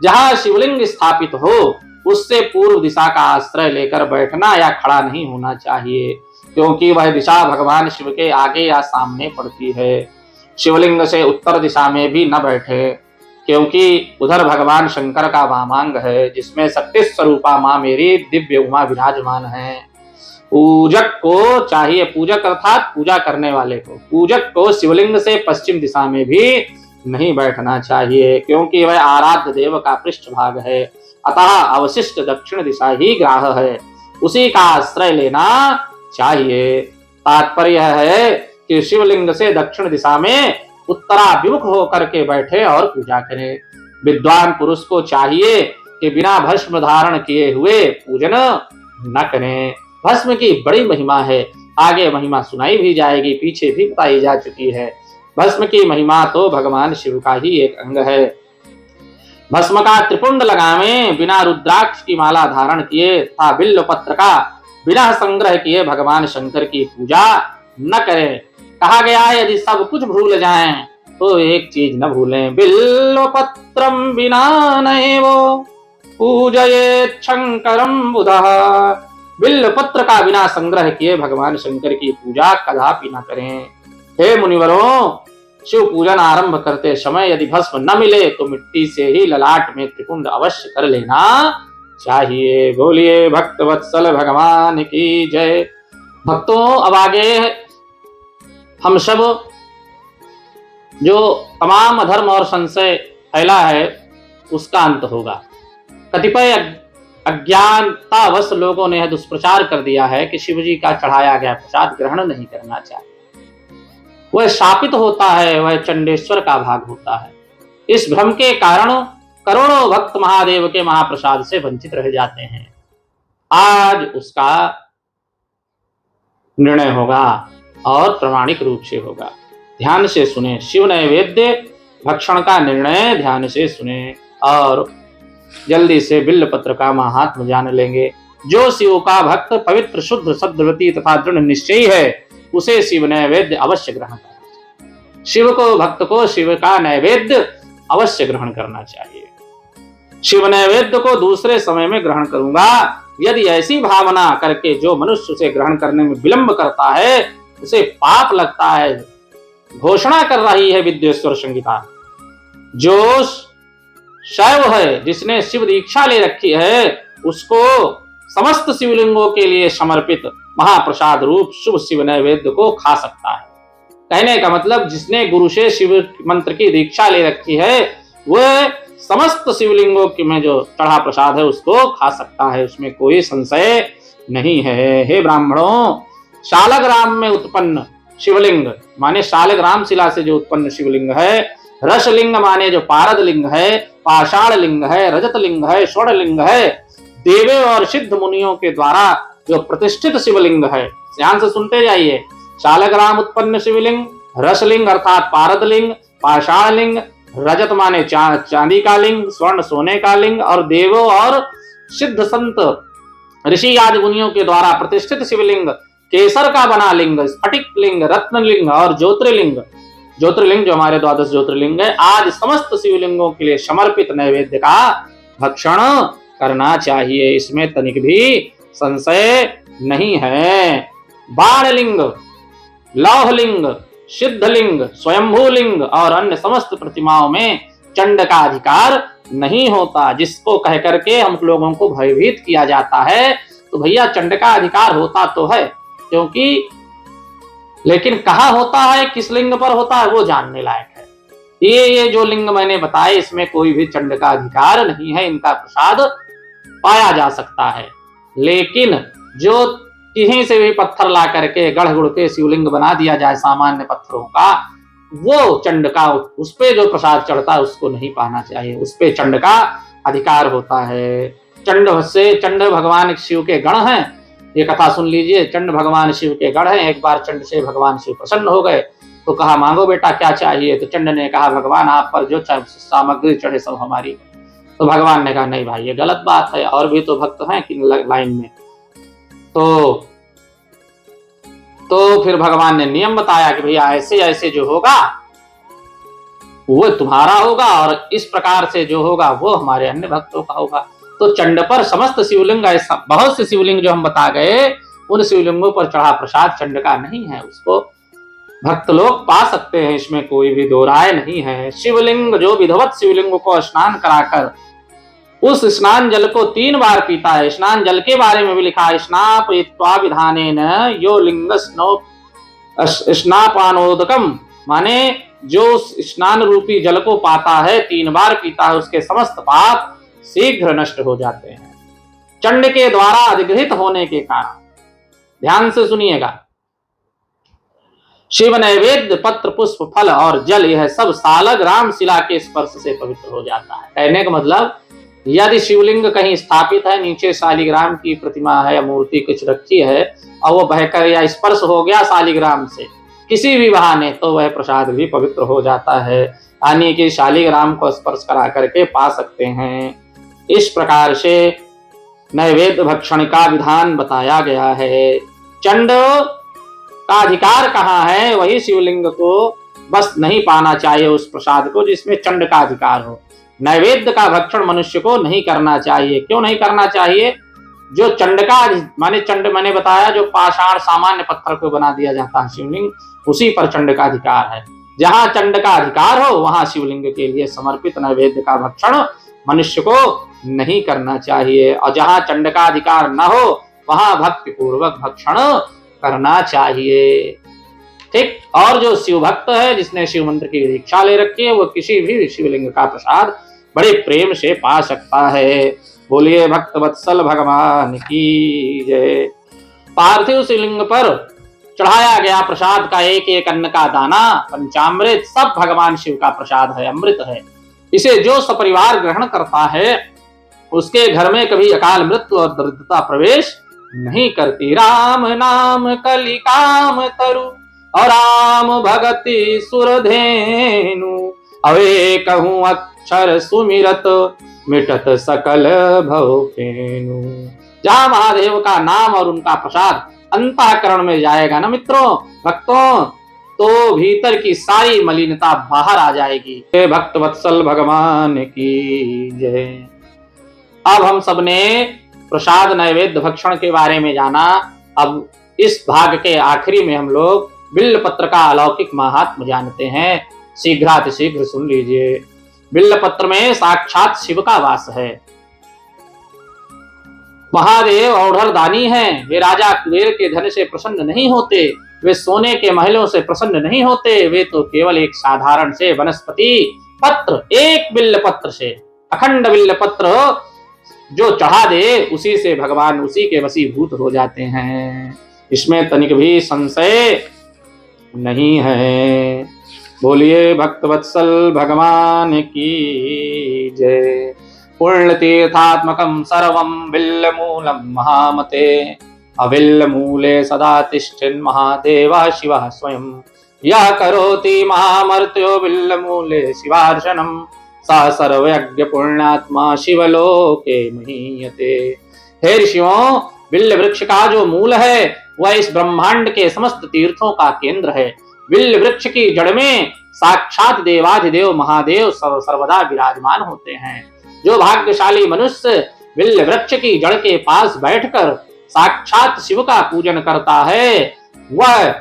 जहां शिवलिंग स्थापित हो उससे पूर्व दिशा का आश्रय लेकर बैठना या खड़ा नहीं होना चाहिए, क्योंकि वह दिशा भगवान शिव के आगे या सामने पड़ती है। शिवलिंग से उत्तर दिशा में भी न बैठे, क्योंकि उधर भगवान शंकर का वामांग है, जिसमें सत्य स्वरूपा माँ मेरी दिव्य उमा विराजमान है। पूजक को चाहिए, पूजक अर्थात पूजा करने वाले को, पूजक को शिवलिंग से पश्चिम दिशा में भी नहीं बैठना चाहिए, क्योंकि वह आराध्य देव का पृष्ठभाग है। अतः अवशिष्ट दक्षिण दिशा ही ग्राह है, उसी का आश्रय लेना चाहिए। तात्पर्य है कि शिवलिंग से दक्षिण दिशा में उत्तराभिमुख होकर के बैठे और पूजा करें। विद्वान पुरुष को चाहिए कि बिना भस्म धारण किए हुए पूजन न करें। भस्म की बड़ी महिमा है, आगे महिमा सुनाई भी जाएगी, पीछे भी बताई जा चुकी है। भस्म की महिमा तो भगवान शिव का ही एक अंग है। भस्म का त्रिपुंड लगावें, बिना रुद्राक्ष की माला धारण किए तथा बिल्व पत्र का बिना संग्रह किए भगवान शंकर की पूजा न करें। कहा गया है यदि सब कुछ भूल जाएं तो एक चीज न भूलें, बिल्व पत्रम बिना नैवो पूजयेत् शंकरम बुधः। बिल्व पत्र का बिना संग्रह किए भगवान शंकर की पूजा कदापि न करें। हे मुनिवरों, शिव पूजन आरंभ करते समय यदि भस्म न मिले तो मिट्टी से ही ललाट में त्रिपुंड अवश्य कर लेना चाहिए। बोलिए भक्त वत्सल भगवान की जय। भक्तों, अब आगे हम सब जो तमाम अधर्म और संशय फैला है उसका अंत होगा। कतिपय अज्ञानतावश लोगों ने दुष्प्रचार कर दिया है कि शिव जी का चढ़ाया गया प्रसाद ग्रहण नहीं करना चाहिए, वह शापित होता है, वह चंडेश्वर का भाग होता है। इस भ्रम के कारण करोड़ों भक्त महादेव के महाप्रसाद से वंचित रह जाते हैं। आज उसका निर्णय होगा और प्रामाणिक रूप से होगा। ध्यान से सुने, शिव नैवेद्य भक्षण का निर्णय ध्यान से सुने और जल्दी से बिल्व पत्र का महात्म जान लेंगे। जो शिव का भक्त पवित्र शुद्ध सद्व्रती तथा दृढ़ निश्चयी है, उसे शिव नैवेद्य अवश्य ग्रहण करना। शिव को, भक्त को शिव का नैवेद्य अवश्य ग्रहण करना चाहिए। शिव नैवेद्य को दूसरे समय में ग्रहण करूंगा, यदि ऐसी भावना करके जो मनुष्य उसे ग्रहण करने में विलंब करता है उसे पाप लगता है। घोषणा कर रही है विद्येश्वर संहिता। जो शैव है, जिसने शिव दीक्षा ले रखी है, उसको समस्त शिवलिंगों के लिए समर्पित महाप्रसाद रूप शुभ शिव नैवेद्य को खा सकता है। कहने का मतलब, जिसने गुरु से शिव मंत्र की दीक्षा ले रखी है वह समस्त शिवलिंगों में जो चढ़ा प्रसाद है उसको खा सकता है, उसमें कोई संशय नहीं है। हे ब्राह्मणों, शालग्राम में उत्पन्न शिवलिंग माने शालग्राम शिला से जो उत्पन्न शिवलिंग है, रसलिंग माने जो पारद लिंग है, पाषाण लिंग है, रजत लिंग है, स्वर्ण लिंग है, देवे और सिद्ध मुनियों के द्वारा जो प्रतिष्ठित शिवलिंग है। ध्यान से सुनते जाइए। शालग्राम उत्पन्न शिवलिंग, रसलिंग अर्थात पारद लिंग, पाषाण लिंग, रजत माने चांदी का लिंग, स्वर्ण सोने का लिंग और देवों और सिद्ध संत ऋषि आदि मुनियों के द्वारा प्रतिष्ठित शिवलिंग, केसर का बना लिंग, स्फटिक लिंग, रत्न लिंग और ज्योतिर्लिंग, ज्योतिर्लिंग जो हमारे 12 ज्योतिर्लिंग है, आज समस्त शिवलिंगों के लिए समर्पित नैवेद्य का भक्षण करना चाहिए। इसमें तनिक भी संशय नहीं है। बाणलिंग, लौहलिंग, सिद्धलिंग, स्वयंभूलिंग और अन्य समस्त प्रतिमाओं में चंड का अधिकार नहीं होता, जिसको कह करके हम लोगों को भयभीत किया जाता है। तो भैया चंड का अधिकार होता तो है, क्योंकि लेकिन कहाँ होता है, किस लिंग पर होता है, वो जानने लायक है। ये जो लिंग मैंने बताए इसमें कोई भी चंड का अधिकार नहीं है, इनका प्रसाद पाया जा सकता है। लेकिन जो कहीं से भी पत्थर ला करके गढ़ गुड़ के शिवलिंग बना दिया जाए सामान्य पत्थरों का, वो चंड का, उस पे जो प्रसाद चढ़ता है उसको नहीं पाना चाहिए, उस पे चंड का अधिकार होता है। चंड भगवान शिव के गण हैं, ये कथा सुन लीजिए। चंड भगवान शिव के गण हैं। एक बार चंड से भगवान शिव प्रसन्न हो गए तो कहा, मांगो बेटा क्या चाहिए। तो चंड ने कहा, भगवान आप पर जो सामग्री चढ़े सब हमारी। तो भगवान ने कहा, नहीं भाई ये गलत बात है, और भी तो भक्त हैं कि लाइन में। तो फिर भगवान ने नियम बताया कि भैया ऐसे ऐसे जो होगा वो तुम्हारा होगा, और इस प्रकार से जो होगा वो हमारे अन्य भक्तों का होगा। तो चंड पर समस्त शिवलिंग, ऐसा बहुत से शिवलिंग जो हम बता गए, उन शिवलिंगों पर चढ़ा प्रसाद चंड का नहीं है, उसको भक्त लोग पा सकते हैं, इसमें कोई भी दो राय नहीं है। शिवलिंग जो विधवत शिवलिंग को स्नान कराकर उस स्नान जल को 3 बार पीता है। स्नान जल के बारे में भी लिखा है, स्नापयित्वा विधानेन यो लिंग स्नापानोदकम, माने जो स्नान रूपी जल को पाता है 3 बार पीता है, उसके समस्त पाप शीघ्र नष्ट हो जाते हैं चंड के द्वारा अधिगृहित होने के कारण। ध्यान से सुनिएगा, शिव नैवेद्य पत्र पुष्प फल और जल यह सब सालग्राम शिला के स्पर्श से पवित्र हो जाता है। कहने का मतलब, यदि शिवलिंग कहीं स्थापित है, नीचे शालिग्राम की प्रतिमा है या मूर्ति कुछ रखी है और वो बहकर या स्पर्श हो गया शालिग्राम से किसी भी बहाने, तो वह प्रसाद भी पवित्र हो जाता है, यानी कि शालिग्राम को स्पर्श करा करके पा सकते हैं। इस प्रकार से नैवेद्य भक्षण का विधान बताया गया है। चंड का अधिकार कहाँ है? वही शिवलिंग को बस नहीं पाना चाहिए उस प्रसाद को जिसमें चंड का अधिकार हो। नैवेद्य का भक्षण मनुष्य को नहीं करना चाहिए। क्यों नहीं करना चाहिए? जो चंड का माने, चंड मैंने बताया जो पाषाण सामान्य पत्थर को बना दिया जाता है शिवलिंग, उसी पर चंड का अधिकार है। जहां चंड का अधिकार हो वहां शिवलिंग के लिए समर्पित नैवेद्य का भक्षण मनुष्य को नहीं करना चाहिए, और जहां चंड का अधिकार न हो वहां भक्ति पूर्वक भक्षण करना चाहिए। ठीक। और जो शिव भक्त है, जिसने शिव मंत्र की दीक्षा ले रखी है, वो किसी भी शिवलिंग का प्रसाद बड़े प्रेम से पा सकता है। बोलिए भक्त वत्सल भगवान की जय। पार्थिव शिवलिंग पर चढ़ाया गया प्रसाद का एक एक अन्न का दाना, पंचामृत, सब भगवान शिव का प्रसाद है, अमृत है। इसे जो सपरिवार ग्रहण करता है उसके घर में कभी अकाल मृत्यु और दरिद्रता प्रवेश नहीं करती। राम नाम कलि काम तरु और राम भगति सुरधेनु, अवे कहूं अक्षर सुमिरत मिटत सकल भवफेनु। जहां महादेव का नाम और उनका प्रसाद अंतःकरण में जाएगा ना मित्रों, भक्तों, तो भीतर की सारी मलिनता बाहर आ जाएगी। भक्त वत्सल भगवान की जय। अब हम सबने प्रसाद नैवेद्य भक्षण के बारे में जाना। अब इस भाग के आखिरी में हम लोग बिल्व पत्र का अलौकिक महात्म्य जानते हैं। शीघ्रातिशीघ्र सुन लीजिए। बिल्व पत्र में साक्षात शिव का वास है। महादेव औढ़र दानी हैं। वे राजा कुबेर के धन से प्रसन्न नहीं होते, वे सोने के महलों से प्रसन्न नहीं होते, वे तो केवल एक साधारण से वनस्पति पत्र, एक बिल्व पत्र से, अखंड बिल्व पत्र जो चढ़ा दे उसी से भगवान उसी के वशीभूत हो जाते हैं। इसमें तनिक भी संशय नहीं है। बोलिए भक्त वत्सल भगवान की जय। पुण्य तीर्थात्मकं सर्वं बिल्वमूलं महामते, अबिल्वमूले सदा तिष्ठन् महादेवः शिवः स्वयं, यः करोति महामर्त्यो बिल्वमूले शिवार्चनं, सा सर्वयज्ञ पुण्यात्मा शिवलोके महीयते। हे ऋषियों, बिल्व वृक्ष का जो मूल है वह इस ब्रह्मांड के समस्त तीर्थों का केंद्र है। बिल्व वृक्ष की जड़ में साक्षात देवाधिदेव महादेव सर्वदा विराजमान होते हैं। जो भाग्यशाली मनुष्य बिल्व वृक्ष की जड़ के पास बैठकर साक्षात शिव का पूजन करता है, वह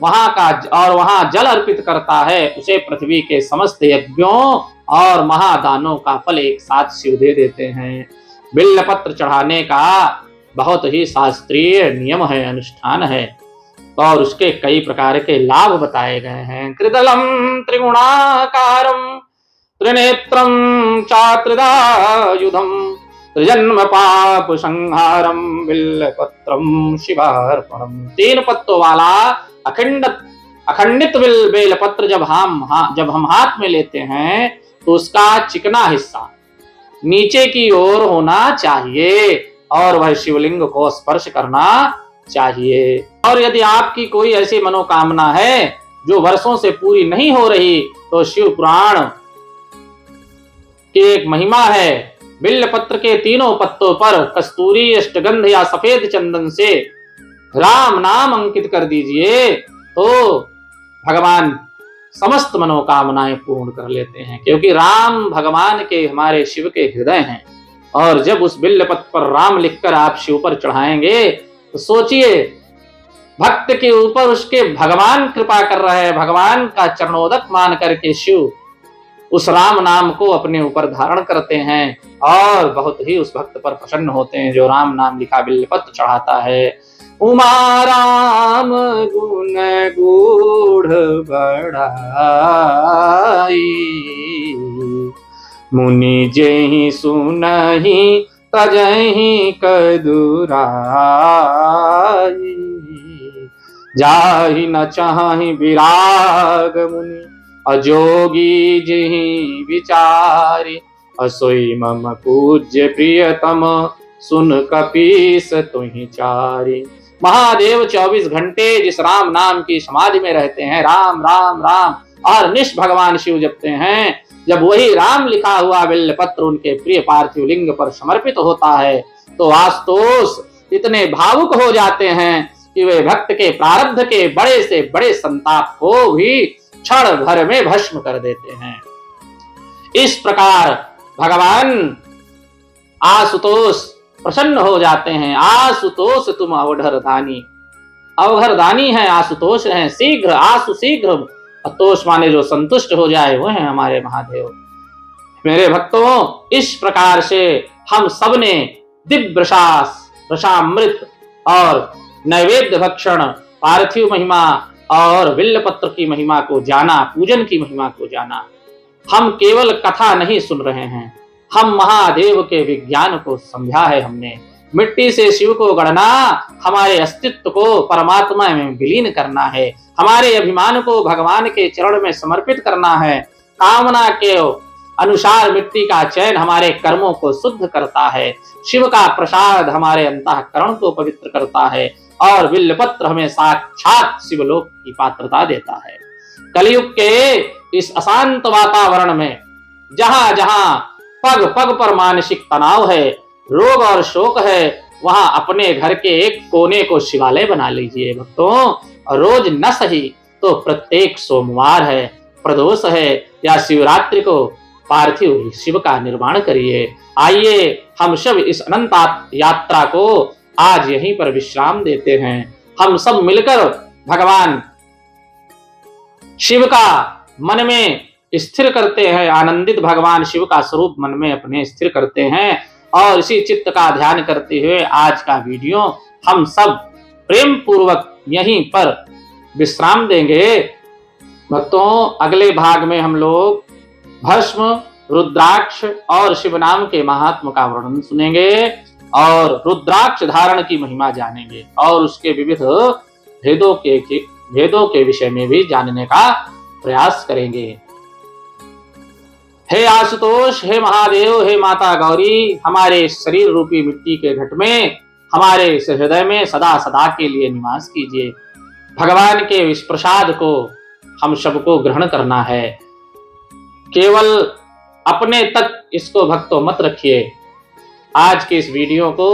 वहां जल अर्पित करता है, उसे पृथ्वी के समस्त यज्ञों और महादानों का फल एक साथ शिव दे देते हैं। बिल्व पत्र चढ़ाने का बहुत ही शास्त्रीय नियम है, अनुष्ठान है, और उसके कई प्रकार के लाभ बताए गए हैं। त्रिदलम त्रिगुणाकारम त्रिनेत्रम चात्रिदायुधम त्रिजन्म पाप संहारम बिल्व पत्रम शिवार्पणम। 3 पत्तों वाला अखंडित बेल पत्र जब हम हाथ में लेते हैं तो उसका चिकना हिस्सा नीचे की ओर होना चाहिए और वह शिवलिंग को स्पर्श करना चाहिए। और यदि आपकी कोई ऐसी मनोकामना है जो वर्षों से पूरी नहीं हो रही, तो शिव पुराण की एक महिमा है। बिल्व पत्र के 3 पत्तों पर कस्तूरी, अष्टगंध या सफेद चंदन से राम नाम अंकित कर दीजिए तो भगवान समस्त मनोकामनाएं पूर्ण कर लेते हैं, क्योंकि राम भगवान के, हमारे शिव के हृदय हैं। और जब उस बिल्व पत्र पर राम लिखकर आप शिव पर चढ़ाएंगे तो सोचिए भक्त के ऊपर उसके भगवान कृपा कर रहे हैं। भगवान का चरणोदक मान करके शिव उस राम नाम को अपने ऊपर धारण करते हैं और बहुत ही उस भक्त पर प्रसन्न होते हैं जो राम नाम लिखा बिल्वपत्र चढ़ाता है। उमा राम गुण गूढ़ बड़ाई, मुनि जेहि सुनहि तजहि कदुराई, जाहि न चाहि विराग मुनि अजोगी जिहि विचारि, असोई मम पूज्य प्रियतम सुन कपीस तुहि चारि। महादेव 24 घंटे जिस राम नाम की समाधि में रहते हैं, राम राम राम और निष्ठ भगवान शिव जपते हैं, जब वही राम लिखा हुआ बिल्वपत्र उनके प्रिय पार्थिव लिंग पर समर्पित होता है तो आशुतोष इतने भावुक हो जाते हैं कि वे भक्त के प्रारब्ध के बड़े से बड़े संताप को भी क्षण भर में भस्म कर देते हैं। इस प्रकार भगवान आशुतोष प्रसन्न हो जाते हैं। आशुतोष तुम अवधर दानी, अवघर दानी है आशुतोष है, शीघ्र आशु शीघ्र, तोष माने जो संतुष्ट हो जाए वो है हमारे महादेव। मेरे भक्तों, इस प्रकार से हम सब ने दिव्य रसामृत और नैवेद्य भक्षण, पार्थिव महिमा और बिल्वपत्र की महिमा को जाना, पूजन की महिमा को जाना। हम केवल कथा नहीं सुन रहे हैं, हम महादेव के विज्ञान को समझा है हमने। मिट्टी से शिव को गढ़ना हमारे अस्तित्व को परमात्मा में विलीन करना है, हमारे अभिमान को भगवान के चरण में समर्पित करना है। कामना के अनुसार मिट्टी का चयन हमारे कर्मों को शुद्ध करता है, शिव का प्रसाद हमारे अंतःकरण को पवित्र करता है और बिल्वपत्र हमें साक्षात शिवलोक की पात्रता देता है। कलयुग के इस अशांत वातावरण में जहां जहां पग पग पर मानसिक तनाव है, रोग और शोक है, वहां अपने घर के एक कोने को शिवालय बना लीजिए भक्तों। रोज न सही तो प्रत्येक सोमवार है, प्रदोष है या शिवरात्रि को पार्थिव शिव का निर्माण करिए। आइए हम सब इस अनंत यात्रा को आज यहीं पर विश्राम देते हैं। हम सब मिलकर भगवान शिव का मन में स्थिर करते हैं, आनंदित भगवान शिव का स्वरूप मन में अपने स्थिर करते हैं और इसी चित्त का ध्यान करते हुए आज का वीडियो हम सब प्रेम पूर्वक यहीं पर विश्राम देंगे। भक्तों, अगले भाग में हम लोग भस्म, रुद्राक्ष और शिव नाम के महात्म का वर्णन सुनेंगे और रुद्राक्ष धारण की महिमा जानेंगे और उसके विविध भेदों के विषय में भी जानने का प्रयास करेंगे। हे आशुतोष, हे महादेव, हे माता गौरी, हमारे शरीर रूपी मिट्टी के घट में हमारे इस हृदय में सदा सदा के लिए निवास कीजिए। भगवान के इस प्रसाद को हम सबको ग्रहण करना है। केवल अपने तक इसको भक्तों मत रखिए, आज के इस वीडियो को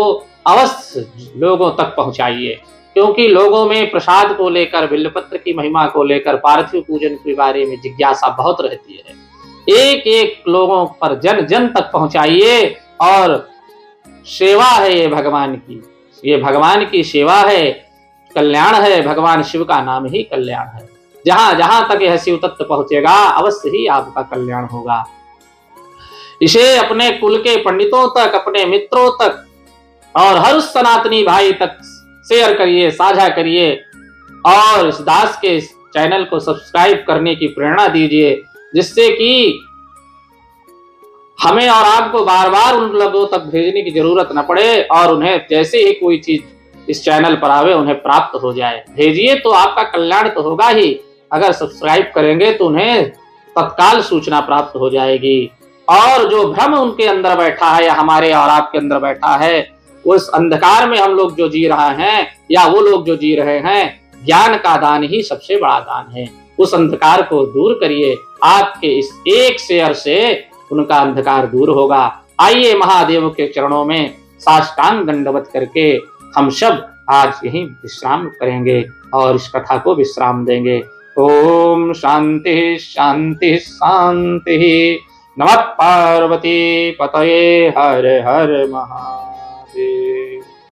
अवश्य लोगों तक पहुंचाइए, क्योंकि लोगों में प्रसाद को लेकर, बिल्वपत्र की महिमा को लेकर, पार्थिव पूजन के बारे में जिज्ञासा बहुत रहती है। एक एक लोगों पर जन जन तक पहुंचाइए और सेवा है ये भगवान की, ये भगवान की सेवा है, कल्याण है। भगवान शिव का नाम ही कल्याण है। जहां जहां तक यह शिव तत्व पहुंचेगा अवश्य ही आपका कल्याण होगा। इसे अपने कुल के पंडितों तक, अपने मित्रों तक और हर उस सनातनी भाई तक शेयर करिए, साझा करिए और इस दास के चैनल को सब्सक्राइब करने की प्रेरणा दीजिए, जिससे कि हमें और आपको बार बार उन लोगों तक भेजने की जरूरत न पड़े और उन्हें जैसे ही कोई चीज इस चैनल पर आवे उन्हें प्राप्त हो जाए। भेजिए तो आपका कल्याण तो होगा ही, अगर सब्सक्राइब करेंगे तो उन्हें तत्काल सूचना प्राप्त हो जाएगी। और जो भ्रम उनके अंदर बैठा है या हमारे और आपके अंदर बैठा है, उस अंधकार में हम लोग जो जी रहे हैं या वो लोग जो जी रहे हैं, ज्ञान का दान ही सबसे बड़ा दान है। उस अंधकार को दूर करिए, आपके इस एक शेयर से उनका अंधकार दूर होगा। आइए महादेव के चरणों में साष्टांग दंडवत करके हम सब आज यहीं विश्राम करेंगे और इस कथा को विश्राम देंगे। ओम शांति शांति शांति। नमः पार्वती पतये हर हर महादेव।